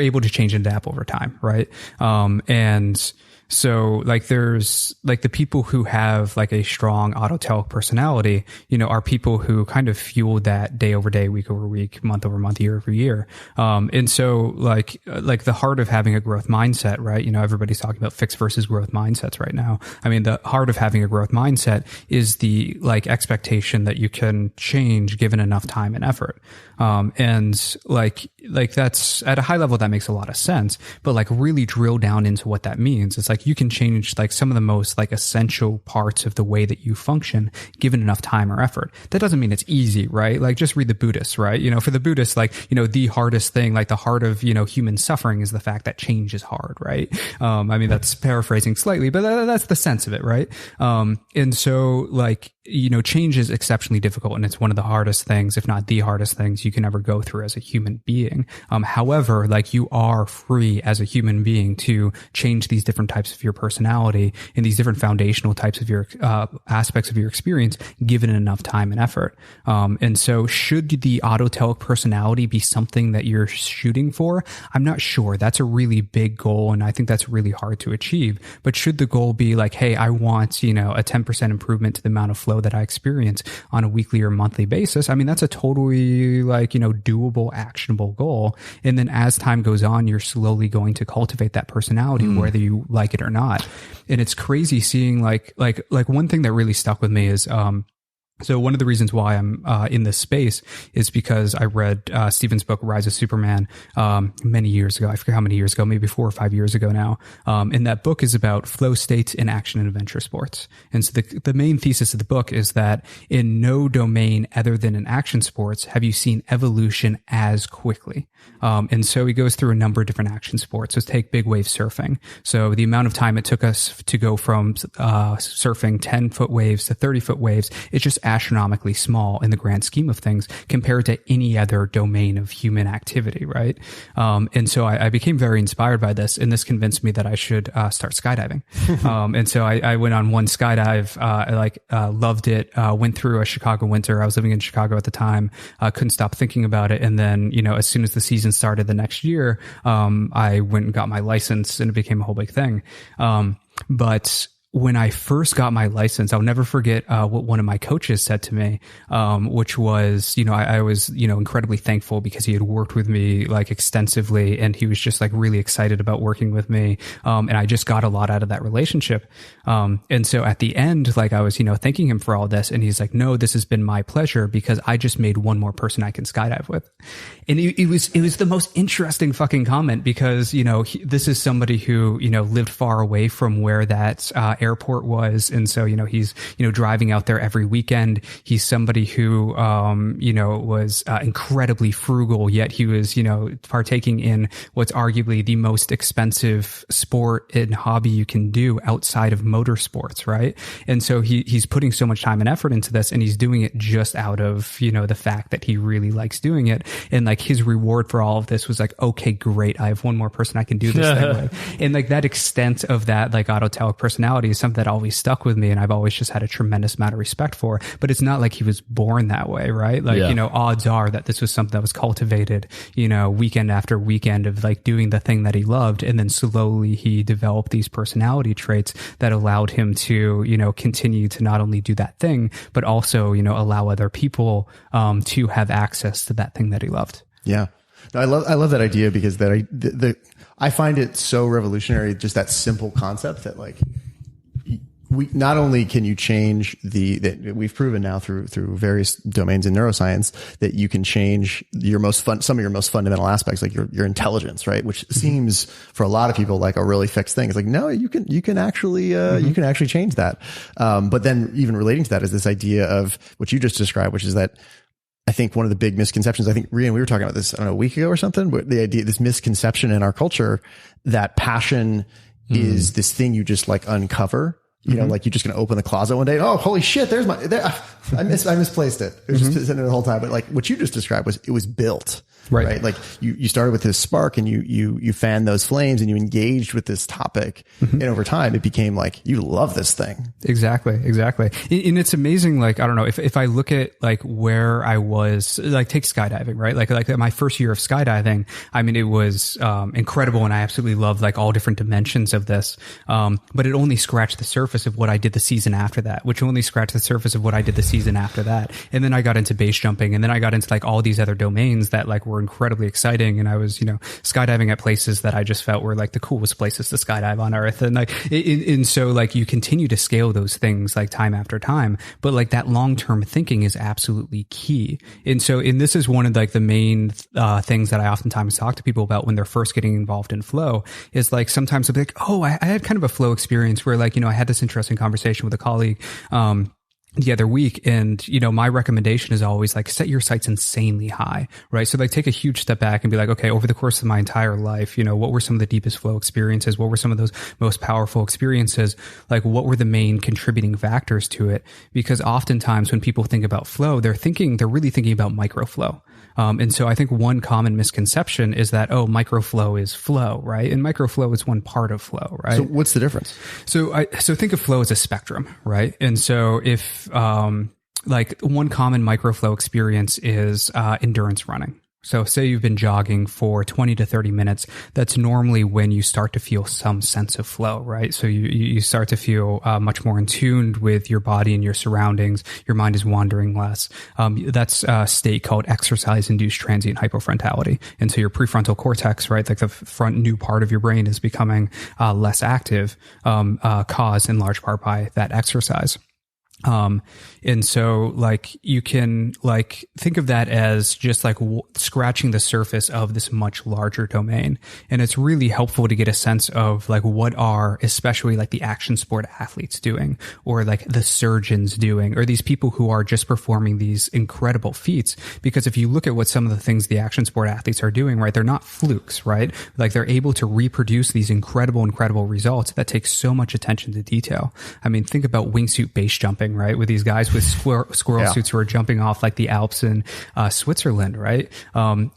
able to change and adapt over time, right? And so like there's like the people who have like a strong autotelic personality, you know, are people who kind of fuel that day over day, week over week, month over month, year over year. And so like the heart of having a growth mindset, right? You know, everybody's talking about fixed versus growth mindsets right now. I mean, the heart of having a growth mindset is the like expectation that you can change given enough time and effort. And like that's at a high level, that makes a lot of sense, but like really drill down into what that means. It's like, like you can change like some of the most like essential parts of the way that you function given enough time or effort. That doesn't mean it's easy, right? Like just read the Buddhists, right? You know, for the Buddhists, like, you know, the hardest thing, like the heart of, you know, human suffering is the fact that change is hard, right? I mean, that's paraphrasing slightly, but that's the sense of it, right? And so like, you know, change is exceptionally difficult, and it's one of the hardest things, if not the hardest things you can ever go through as a human being. However, like you are free as a human being to change these different types of your personality and these different foundational types of your aspects of your experience, given enough time and effort. And so should the autotelic personality be something that you're shooting for? I'm not sure. That's a really big goal, and I think that's really hard to achieve. But should the goal be like, hey, I want, you know, a 10% improvement to the amount of flow that I experience on a weekly or monthly basis? I mean, that's a totally like, you know, doable, actionable goal. And then as time goes on, you're slowly going to cultivate that personality, whether you like it or not. And it's crazy seeing like one thing that really stuck with me is, so one of the reasons why I'm in this space is because I read Stephen's book, Rise of Superman, many years ago. I forget how many years ago, maybe 4 or 5 years ago now. And that book is about flow states in action and adventure sports. And so the main thesis of the book is that in no domain other than in action sports have you seen evolution as quickly. And so he goes through a number of different action sports. Let's take big wave surfing. So the amount of time it took us to go from surfing 10-foot waves to 30-foot waves, it's just astronomically small in the grand scheme of things compared to any other domain of human activity, right? And so I became very inspired by this, and this convinced me that I should start skydiving. And so I went on one skydive, loved it, went through a Chicago winter. I was living in Chicago at the time, couldn't stop thinking about it. And then, you know, as soon as the season started the next year, I went and got my license, and it became a whole big thing. But when I first got my license, I'll never forget what one of my coaches said to me, which was, you know, I was, you know, incredibly thankful because he had worked with me like extensively, and he was just like really excited about working with me. And I just got a lot out of that relationship. And so at the end, like I was, you know, thanking him for all this, and he's like, no, this has been my pleasure because I just made one more person I can skydive with. And it was the most interesting fucking comment because, you know, this is somebody who, you know, lived far away from where that airport was. And so, you know, he's, you know, driving out there every weekend. He's somebody who, you know, was incredibly frugal, yet he was, you know, partaking in what's arguably the most expensive sport and hobby you can do outside of motorsports, right? And so he's putting so much time and effort into this, and he's doing it just out of, you know, the fact that he really likes doing it. And like his reward for all of this was like, okay, great, I have one more person I can do this thing with. And like that extent of that like autotelic personality is something that always stuck with me, and I've always just had a tremendous amount of respect for. But it's not like he was born that way, right? Like, you know, odds are that this was something that was cultivated, you know, weekend after weekend of like doing the thing that he loved, and then slowly he developed these personality traits that allowed him to, you know, continue to not only do that thing, but also, you know, allow other people to have access to that thing that he loved. Yeah. No, I love that idea because I find it so revolutionary, just that simple concept that like, we not only can you change that we've proven now through various domains in neuroscience that you can change some of your most fundamental aspects, like your intelligence, right? Which seems for a lot of people like a really fixed thing. It's like, no, you can actually change that. But then even relating to that is this idea of what you just described, which is that I think one of the big misconceptions, I think Rian, we were talking about this, I don't know, a week ago or something, but the idea, this misconception in our culture that passion is this thing you just like uncover. You know, like you're just going to open the closet one day. Oh, holy shit. I misplaced it. It was just sitting there the whole time. But like what you just described it was built. Right. Like you started with this spark and you fanned those flames and you engaged with this topic. And over time it became like, you love this thing. Exactly. And it's amazing. Like, I don't know if I look at like where I was, like take skydiving, right? Like my first year of skydiving, I mean, it was, incredible. And I absolutely loved like all different dimensions of this. But it only scratched the surface of what I did the season after that, which only scratched the surface of what I did the season after that. And then I got into base jumping, and then I got into like all these other domains that like were incredibly exciting. And I was, skydiving at places that I just felt were like the coolest places to skydive on earth. And so like you continue to scale those things like time after time, but like that long-term thinking is absolutely key. And this is one of like the main things that I oftentimes talk to people about when they're first getting involved in flow is like sometimes they'll be like, oh, I had kind of a flow experience where like, I had this interesting conversation with a colleague, the other week. And, my recommendation is always like set your sights insanely high, right? So like take a huge step back and be like, okay, over the course of my entire life, what were some of the deepest flow experiences? What were some of those most powerful experiences? Like what were the main contributing factors to it? Because oftentimes when people think about flow, they're really thinking about microflow. And so I think one common misconception is that, microflow is flow, right? And microflow is one part of flow, right? So what's the difference? So think of flow as a spectrum, right? And so if, like one common microflow experience is, endurance running. So say you've been jogging for 20 to 30 minutes. That's normally when you start to feel some sense of flow, right? So you start to feel much more in tune with your body and your surroundings. Your mind is wandering less. That's a state called exercise-induced transient hypofrontality. And so your prefrontal cortex, right, like the front new part of your brain is becoming less active, caused in large part by that exercise. And so like you can like think of that as just like scratching the surface of this much larger domain. And it's really helpful to get a sense of like what are especially like the action sport athletes doing, or like the surgeons doing, or these people who are just performing these incredible feats. Because if you look at what some of the things the action sport athletes are doing, right, they're not flukes, right? Like they're able to reproduce these incredible results that take so much attention to detail. I mean, think about wingsuit base jumping, right? With these guys with squirrel suits who are jumping off like the Alps in Switzerland, right?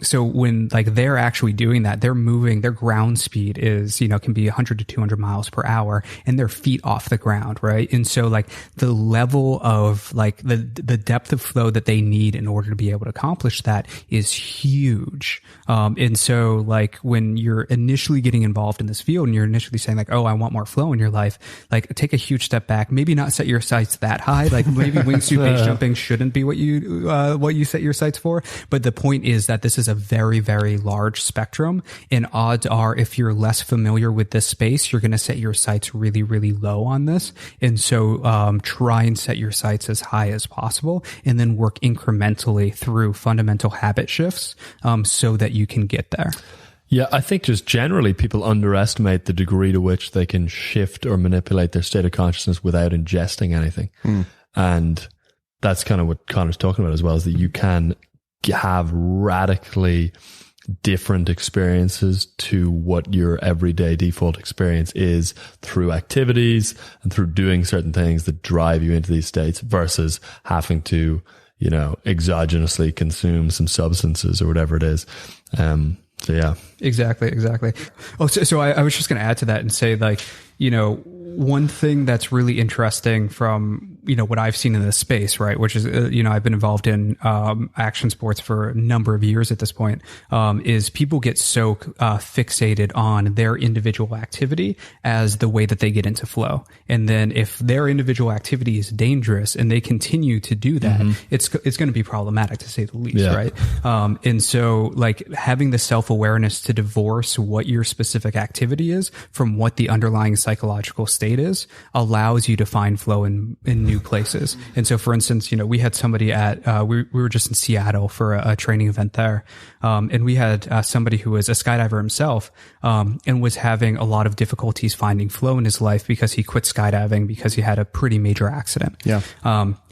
So when like they're actually doing that, they're moving, their ground speed is, can be 100 to 200 miles per hour, and their feet off the ground, right? And so like the level of like the depth of flow that they need in order to be able to accomplish that is huge. And so like when you're initially getting involved in this field and you're initially saying like, oh, I want more flow in your life, like take a huge step back, maybe not set your sights that high. Like maybe wingsuit base jumping shouldn't be what you set your sights for. But the point is that this is a very, very large spectrum, and odds are if you're less familiar with this space, you're going to set your sights really, really low on this. And so try and set your sights as high as possible, and then work incrementally through fundamental habit shifts so that you can get there. Yeah, I think just generally people underestimate the degree to which they can shift or manipulate their state of consciousness without ingesting anything. And that's kind of what Connor's talking about as well, is that you can have radically different experiences to what your everyday default experience is through activities and through doing certain things that drive you into these states versus having to, exogenously consume some substances or whatever it is. So yeah. Exactly. Oh, so I was just going to add to that and say like, one thing that's really interesting from, what I've seen in this space, right, which is, I've been involved in action sports for a number of years at this point, is people get so fixated on their individual activity as the way that they get into flow. And then if their individual activity is dangerous and they continue to do that, it's going to be problematic to say the least, right? And so like having the self-awareness to divorce what your specific activity is from what the underlying psychological state is allows you to find flow in new places. And so for instance, we had somebody at, we were just in Seattle for a training event there. And we had somebody who was a skydiver himself, and was having a lot of difficulties finding flow in his life because he quit skydiving because he had a pretty major accident.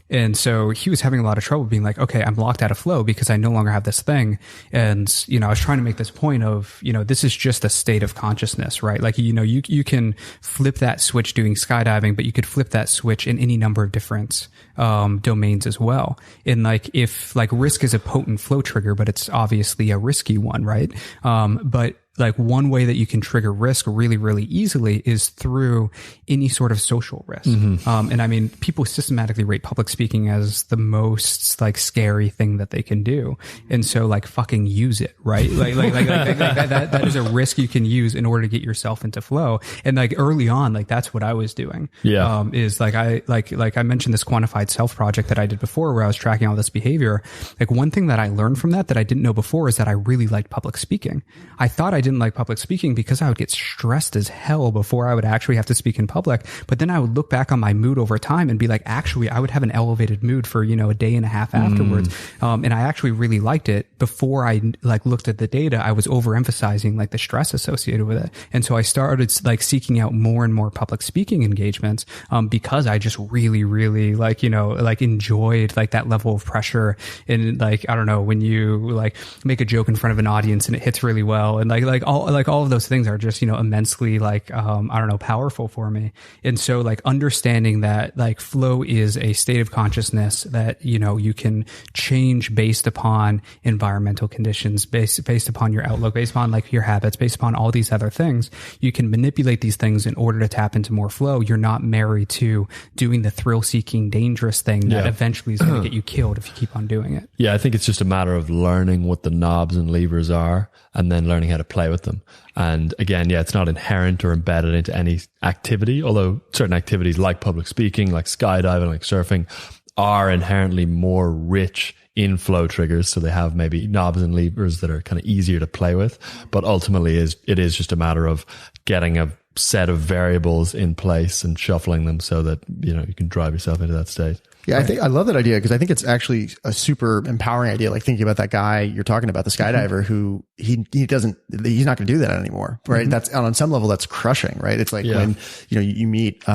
And so he was having a lot of trouble being like, okay, I'm locked out of flow because I no longer have this thing. And, I was trying to make this point of, this is just a state of consciousness, right? Like, you can flip that switch doing skydiving, but you could flip that switch in any number of different domains as well. And like, if like risk is a potent flow trigger, but it's obviously a risky one, right? But like one way that you can trigger risk really, really easily is through any sort of social risk. And I mean, people systematically rate public speaking as the most like scary thing that they can do. And so like fucking use it, right? Like that is a risk you can use in order to get yourself into flow. And like early on, like that's what I was doing. Yeah. Is like I mentioned this quantified self project that I did before where I was tracking all this behavior. Like one thing that I learned from that I didn't know before is that I really liked public speaking. I thought I didn't like public speaking because I would get stressed as hell before I would actually have to speak in public. But then I would look back on my mood over time and be like, actually, I would have an elevated mood for, you know, a day and a half afterwards. And I actually really liked it. Before I like looked at the data, I was overemphasizing like the stress associated with it. And so I started like seeking out more and more public speaking engagements, because I just really, really like, you know, like enjoyed like that level of pressure. And like, I don't know, when you like make a joke in front of an audience and it hits really well, and like all of those things are just, you know, immensely like I don't know, powerful for me. And so like understanding that like flow is a state of consciousness that, you know, you can change based upon environmental conditions, based upon your outlook, based upon like your habits, based upon all these other things. You can manipulate these things in order to tap into more flow. You're not married to doing the thrill-seeking, dangerous thing that eventually is going to get you killed if you keep on doing it. Yeah, I think it's just a matter of learning what the knobs and levers are and then learning how to play with them. And again, yeah, it's not inherent or embedded into any activity, although certain activities like public speaking, like skydiving, like surfing are inherently more rich in flow triggers. So they have maybe knobs and levers that are kind of easier to play with. But ultimately it is just a matter of getting a set of variables in place and shuffling them so that, you know, you can drive yourself into that state. Yeah, I think I love that idea because I think it's actually a super empowering idea. Like thinking about that guy you're talking about, the skydiver who he's not going to do that anymore, right? That's on some level that's crushing, right? It's like when, you know, you meet,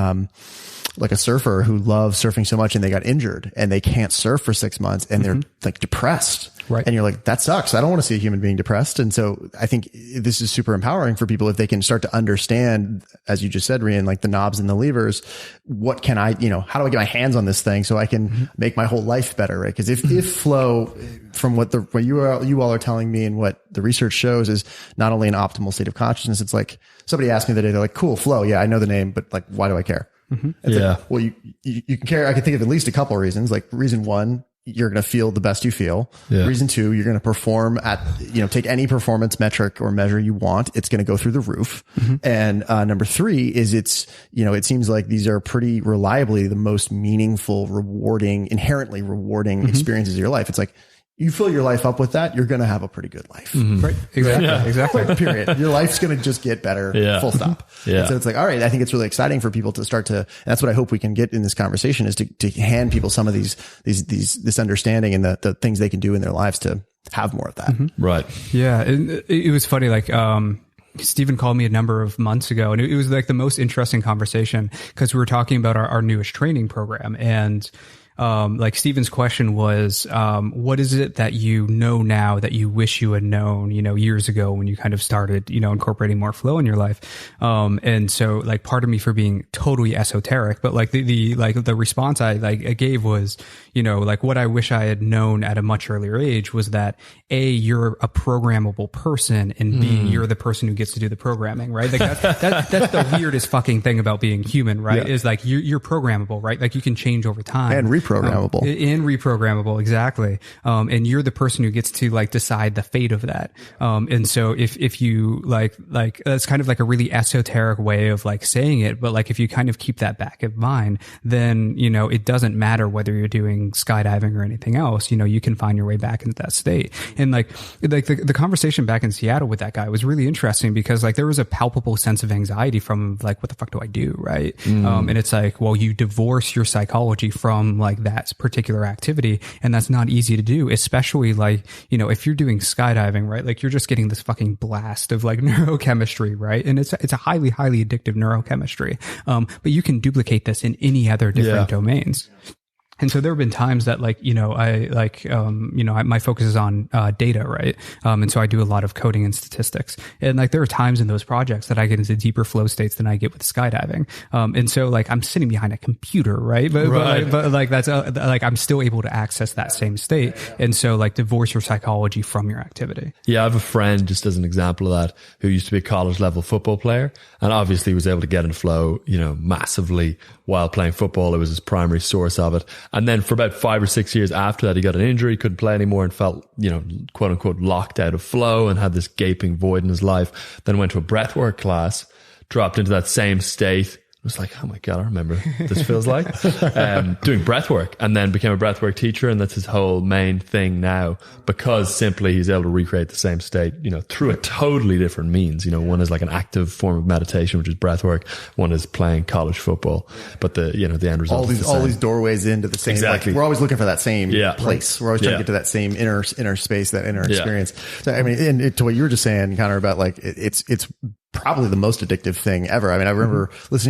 like a surfer who loves surfing so much and they got injured and they can't surf for 6 months and they're like depressed. Right. And you're like, that sucks. I don't want to see a human being depressed. And so I think this is super empowering for people if they can start to understand, as you just said, Rian, like the knobs and the levers. What can I, you know, how do I get my hands on this thing so I can make my whole life better, right? Because if flow, from what you all are telling me and what the research shows, is not only an optimal state of consciousness, it's like somebody asked me the other day, they're like, cool, flow. Yeah, I know the name, but like, why do I care? It's like, well, you can care. I can think of at least a couple of reasons. Like reason one, you're going to feel the best you feel. Reason two, you're going to perform at, you know, take any performance metric or measure you want. It's going to go through the roof. And, number three is it's, you know, it seems like these are pretty reliably the most meaningful, rewarding, inherently rewarding experiences of your life. It's like, you fill your life up with that, you're going to have a pretty good life. Right. Exactly. Exactly. Period. Your life's going to just get better. Full stop. And so it's like, all right, I think it's really exciting for people to start to, and that's what I hope we can get in this conversation, is to hand people some of this understanding and the things they can do in their lives to have more of that. Right. Yeah. It was funny. Like, Stephen called me a number of months ago and it was like the most interesting conversation because we were talking about our newest training program. And like Stephen's question was, what is it that you know now that you wish you had known, you know, years ago when you kind of started, you know, incorporating more flow in your life? And so like part of me for being totally esoteric, but like the response I gave was, you know, like what I wish I had known at a much earlier age was that A, you're a programmable person, and B, you're the person who gets to do the programming, right? Like that's the weirdest fucking thing about being human, right? Is like you're programmable, right? Like you can change over time. And reprogrammable. And reprogrammable, exactly. And you're the person who gets to like decide the fate of that. And so if you like that's kind of like a really esoteric way of like saying it, but like if you kind of keep that back in mind, then, you know, it doesn't matter whether you're doing skydiving or anything else, you know, you can find your way back into that state. And like the conversation back in Seattle with that guy was really interesting because like there was a palpable sense of anxiety from like, what the fuck do I do? Right. And it's like, well, you divorce your psychology from like that particular activity. And that's not easy to do, especially like, you know, if you're doing skydiving, right? Like you're just getting this fucking blast of like neurochemistry, right? And it's a highly, highly addictive neurochemistry. But you can duplicate this in any other different domains. And so there have been times that my focus is on data, right? And so I do a lot of coding and statistics. And like there are times in those projects that I get into deeper flow states than I get with skydiving. And so like I'm sitting behind a computer, right? But that's like I'm still able to access that same state. And so like divorce your psychology from your activity. Yeah, I have a friend, just as an example of that, who used to be a college level football player and obviously was able to get in flow, massively while playing football. It was his primary source of it. And then for about 5 or 6 years after that, he got an injury, couldn't play anymore and felt, quote unquote, locked out of flow and had this gaping void in his life. Then went to a breathwork class, dropped into that same state. I was like, oh my God, I remember what this feels like. Doing breathwork, and then became a breathwork teacher. And that's his whole main thing now, because simply he's able to recreate the same state, through a totally different means. One is like an active form of meditation, which is breathwork. One is playing college football, but the end result is the same. All these doorways into the same, exactly. Like, we're always looking for that same place. We're always trying to get to that same inner space, that inner experience. So, I mean, and to what you were just saying, Connor, about like, it's probably the most addictive thing ever. I mean, I remember I was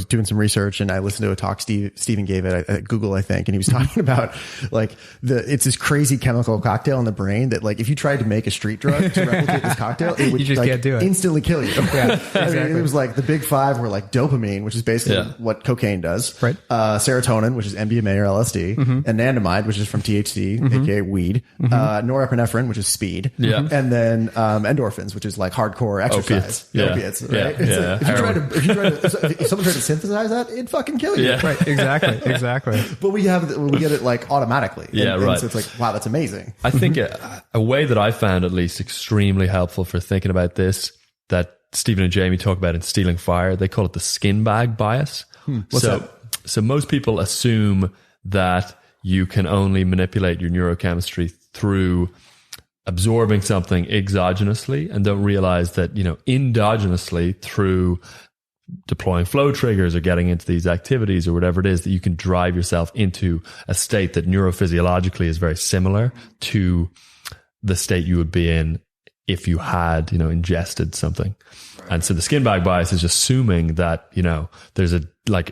doing some research and I listened to a talk Stephen gave at Google, I think, and he was talking about like it's this crazy chemical cocktail in the brain that like if you tried to make a street drug to replicate this cocktail, it would you just can't do it. Instantly kill you. Yeah, exactly. I mean, it was like the big five were like dopamine, which is basically what cocaine does, right? Serotonin, which is MDMA or LSD, and anandamide, which is from THC, aka weed, norepinephrine, which is speed, and then endorphins, which is like hardcore exercise. Opiates, right? If someone tried to synthesize that, it'd fucking kill you. Yeah. Right. Exactly. But we get it like automatically. And so it's like, wow, that's amazing. I think a way that I found at least extremely helpful for thinking about this, that Stephen and Jamie talk about in Stealing Fire, they call it the skin bag bias. What's that? So most people assume that you can only manipulate your neurochemistry through absorbing something exogenously, and don't realize that, endogenously, through deploying flow triggers or getting into these activities or whatever it is, that you can drive yourself into a state that neurophysiologically is very similar to the state you would be in if you had, ingested something. And so the skin bag bias is assuming that, there's a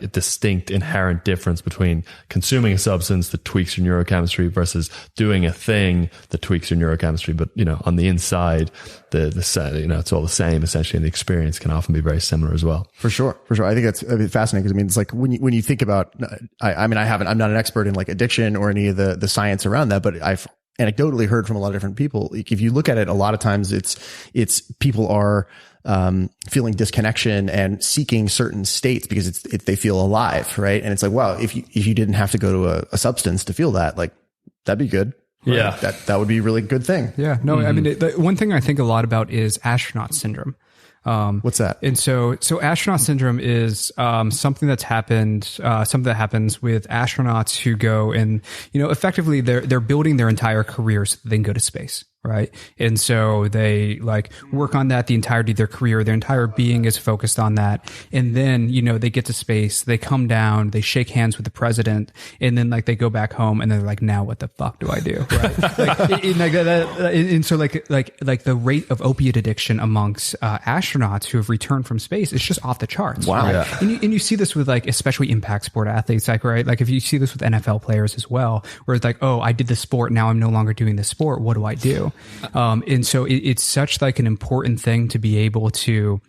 distinct inherent difference between consuming a substance that tweaks your neurochemistry versus doing a thing that tweaks your neurochemistry. But, on the inside, it's all the same essentially. And the experience can often be very similar as well. For sure. I think that's fascinating, because I mean, it's like when you think about, I'm not an expert in like addiction or any of the science around that, but I've anecdotally heard from a lot of different people. Like, if you look at it, a lot of times it's people are feeling disconnection and seeking certain states because they feel alive, right? And it's like, wow, if you didn't have to go to a substance to feel that, like, that'd be good. Right? Yeah, that would be a really good thing. Yeah, no, I mean, the one thing I think a lot about is astronaut syndrome. What's that? And so astronaut syndrome is something that happens with astronauts who go and, effectively they're building their entire career so that they can go to space. Right. And so they like work on that the entirety of their career. Their entire being is focused on that. And then, they get to space, they come down, they shake hands with the president, and then like they go back home and they're like, now what the fuck do I do? Right. And so like the rate of opiate addiction amongst astronauts who have returned from space is just off the charts. Wow. Right? Yeah. And you see this with like, especially impact sport athletes, like, right. Like if you see this with NFL players as well, where it's like, oh, I did the sport. Now I'm no longer doing the sport. What do I do? And so it's such like an important thing to be able to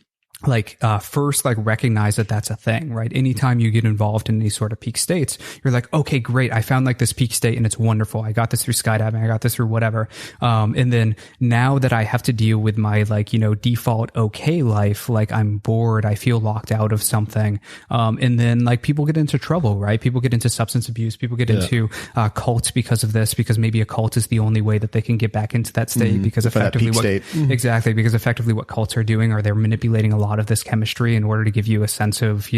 first recognize that that's a thing, right? Anytime you get involved in any sort of peak states, you're like, okay, great. I found like this peak state and it's wonderful. I got this through skydiving. I got this through whatever. And then now that I have to deal with my default okay life, like I'm bored, I feel locked out of something. And then like people get into trouble, right? People get into substance abuse. People get into cults because of this, because maybe a cult is the only way that they can get back into that state, because effectively because effectively what cults are doing are they're manipulating a lot of this chemistry in order to give you a sense of,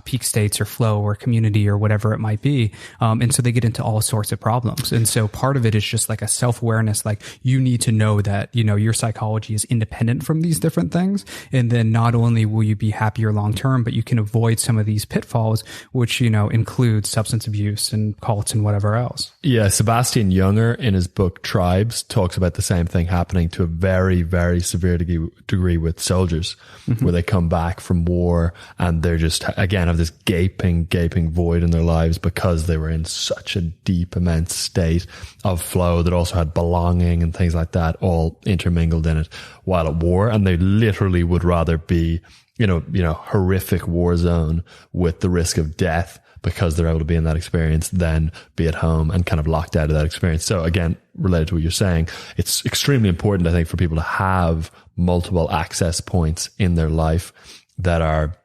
peak states or flow or community or whatever it might be. And so they get into all sorts of problems. And so part of it is just like a self-awareness, like you need to know that, your psychology is independent from these different things. And then not only will you be happier long-term, but you can avoid some of these pitfalls, which, include substance abuse and cults and whatever else. Yeah. Sebastian Junger in his book Tribes talks about the same thing happening to a very, very severe degree with soldiers. soldiers where they come back from war and they're just, again, have this gaping void in their lives because they were in such a deep, immense state of flow that also had belonging and things like that all intermingled in it while at war. And they literally would rather be, horrific war zone with the risk of death because they're able to be in that experience than be at home and kind of locked out of that experience. So again, related to what you're saying, it's extremely important, I think, for people to have multiple access points in their life that are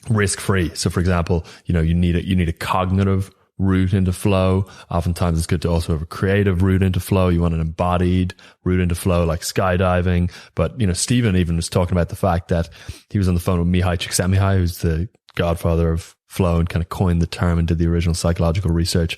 risk-free. So for example, you need a cognitive route into flow. Oftentimes it's good to also have a creative route into flow. You want an embodied route into flow, like skydiving. But, Stephen even was talking about the fact that he was on the phone with Mihai Csikszentmihalyi, who's the godfather of flow and kind of coined the term and did the original psychological research,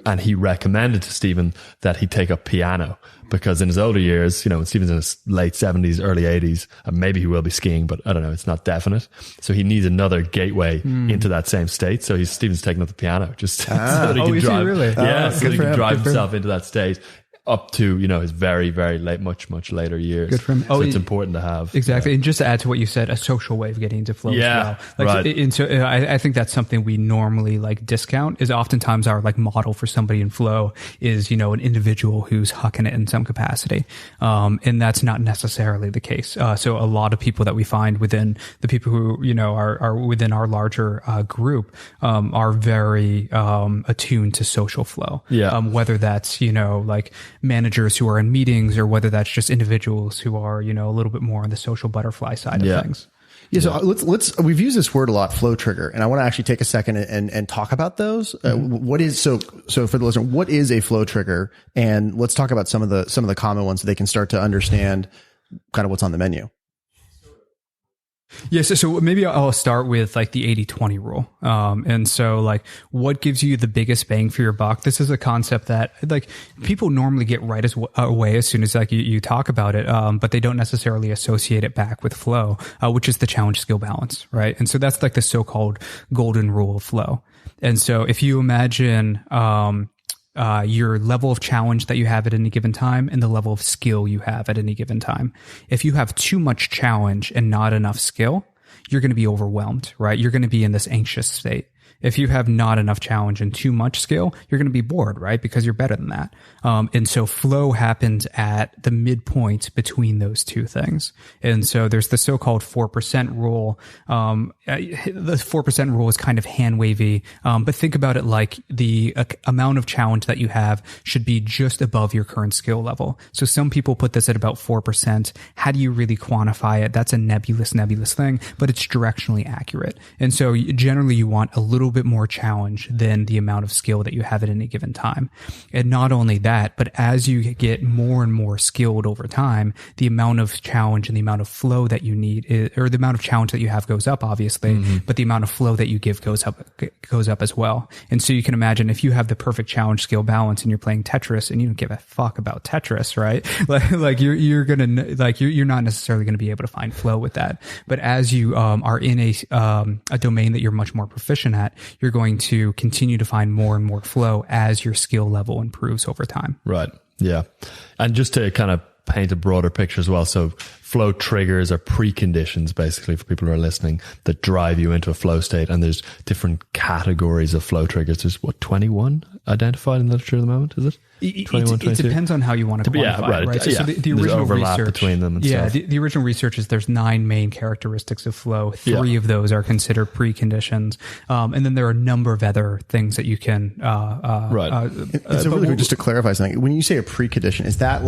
and he recommended to Stephen that he take up piano because in his older years, when Stephen's in his late 70s, early 80s, and maybe he will be skiing, but I don't know, it's not definite. So he needs another gateway into that same state. So Stephen's taking up the piano just so that he can drive. Really? Yeah, so that he can drive himself into that state up to, his very, very late, much, much later years. Good for him. So it's important to have. Exactly. And just to add to what you said, a social way of getting into flow as well. Right. And so I think that's something we normally discount is oftentimes our model for somebody in flow is, an individual who's hucking it in some capacity. And that's not necessarily the case. So a lot of people that we find within the people who, are within our larger group, are very, attuned to social flow. Yeah. Whether that's, managers who are in meetings or whether that's just individuals who are, a little bit more on the social butterfly side of things. Yeah. So let's, we've used this word a lot, flow trigger, and I want to actually take a second and talk about those. What is, so for the listener, what is a flow trigger? And let's talk about some of the common ones so they can start to understand kind of what's on the menu. Yeah, so maybe I'll start with the 80-20 rule. And so what gives you the biggest bang for your buck? This is a concept that people normally get right away as soon as you talk about it, but they don't necessarily associate it back with flow, which is the challenge skill balance, right? And so that's the so-called golden rule of flow. And so if you imagine, your level of challenge that you have at any given time and the level of skill you have at any given time. If you have too much challenge and not enough skill, you're going to be overwhelmed, right? You're going to be in this anxious state. If you have not enough challenge and too much skill, you're going to be bored, right? Because you're better than that. And so flow happens at the midpoint between those two things. And so there's the so-called 4% rule. The 4% rule is kind of hand wavy. But think about it like the amount of challenge that you have should be just above your current skill level. So some people put this at about 4%. How do you really quantify it? That's a nebulous thing, but it's directionally accurate. And so generally you want a little bit more challenge than the amount of skill that you have at any given time. And not only that, but as you get more and more skilled over time, the amount of challenge and the amount of flow that you need or the amount of challenge that you have goes up, obviously, but the amount of flow that you give goes up as well. And so you can imagine if you have the perfect challenge skill balance and you're playing Tetris and you don't give a fuck about Tetris, right? You're not necessarily going to be able to find flow with that. But as you are in a domain that you're much more proficient at, you're going to continue to find more and more flow as your skill level improves over time. Right. Yeah. And just to kind of paint a broader picture as well. So flow triggers are preconditions, basically, for people who are listening, that drive you into a flow state. And there's different categories of flow triggers. There's 21 identified in the literature at the moment, is it? 21, it depends on how you want to quantify it, right? So the original overlap research between them and stuff. The original research is there's 9 main characteristics of flow. 3 of those are considered preconditions. And then there are a number of other things that you can, so really quick, just to clarify something, when you say a precondition, is that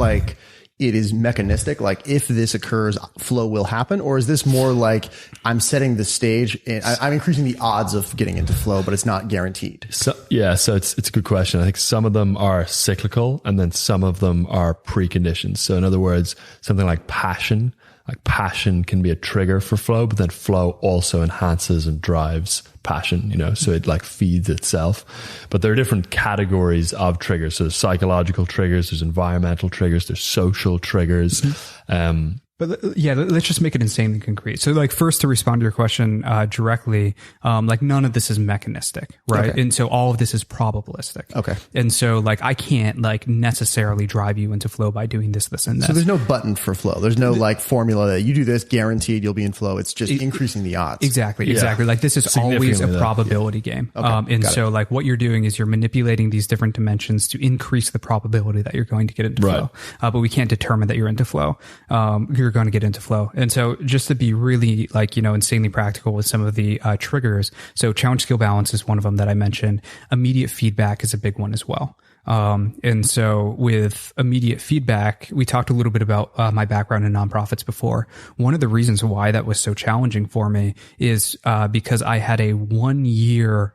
it is mechanistic, like if this occurs, flow will happen? Or is this more like I'm setting the stage and I'm increasing the odds of getting into flow, but it's not guaranteed? So it's a good question. I think some of them are cyclical and then some of them are preconditions. So in other words, something like passion can be a trigger for flow, but then flow also enhances and drives passion, so it feeds itself. But there are different categories of triggers. So there's psychological triggers, there's environmental triggers, there's social triggers. But yeah, let's just make it insanely concrete. So like first to respond to your question directly, like none of this is mechanistic, right? Okay. And so all of this is probabilistic. Okay. And so like I can't like necessarily drive you into flow by doing this, and this. So there's no button for flow. There's no like formula that you do this, guaranteed you'll be in flow. It's just increasing the odds. Exactly. Like this is always a probability game. Okay, and so like what you're doing is you're manipulating these different dimensions to increase the probability that you're going to get into flow. But we can't determine that you're into flow. You're going to get into flow. And so just to be really like, insanely practical with some of the triggers. So challenge skill balance is one of them that I mentioned. Immediate feedback is a big one as well. And so with immediate feedback, we talked a little bit about my background in nonprofits before. One of the reasons why that was so challenging for me is because I had a 1 year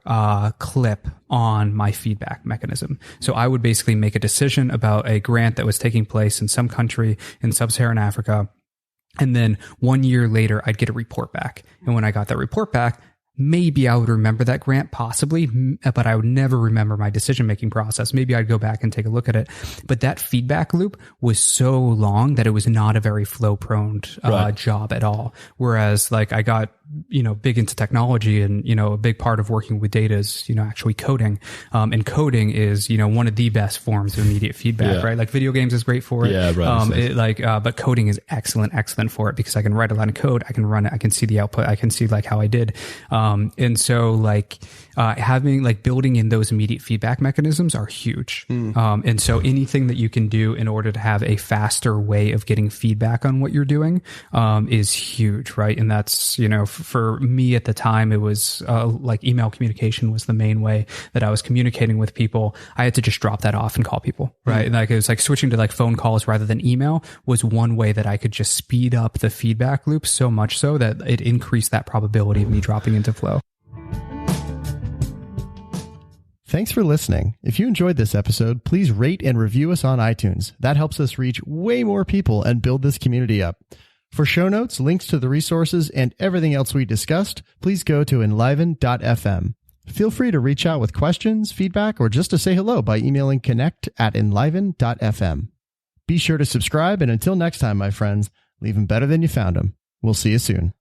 clip on my feedback mechanism. So I would basically make a decision about a grant that was taking place in some country in sub-Saharan Africa. And then 1 year later, I'd get a report back. And when I got that report back, maybe I would remember that grant, possibly, but I would never remember my decision-making process. Maybe I'd go back and take a look at it. But that feedback loop was so long that it was not a very flow-prone job at all. Whereas like I got, big into technology and, a big part of working with data is, actually coding. And coding is, one of the best forms of immediate feedback, right? Like video games is great for it. Yeah, right. But coding is excellent for it because I can write a line of code. I can run it. I can see the output. I can see like how I did. And so like, having like building in those immediate feedback mechanisms are huge. And so anything that you can do in order to have a faster way of getting feedback on what you're doing, is huge, right? And that's, for me at the time, it was, like email communication was the main way that I was communicating with people. I had to just drop that off and call people, right? And like, it was like switching to like phone calls rather than email was one way that I could just speed up the feedback loop so much so that it increased that probability of me dropping into flow. Thanks for listening. If you enjoyed this episode, please rate and review us on iTunes. That helps us reach way more people and build this community up. For show notes, links to the resources, and everything else we discussed, please go to enliven.fm. Feel free to reach out with questions, feedback, or just to say hello by emailing connect@enliven.fm. Be sure to subscribe, and until next time, my friends, leave them better than you found them. We'll see you soon.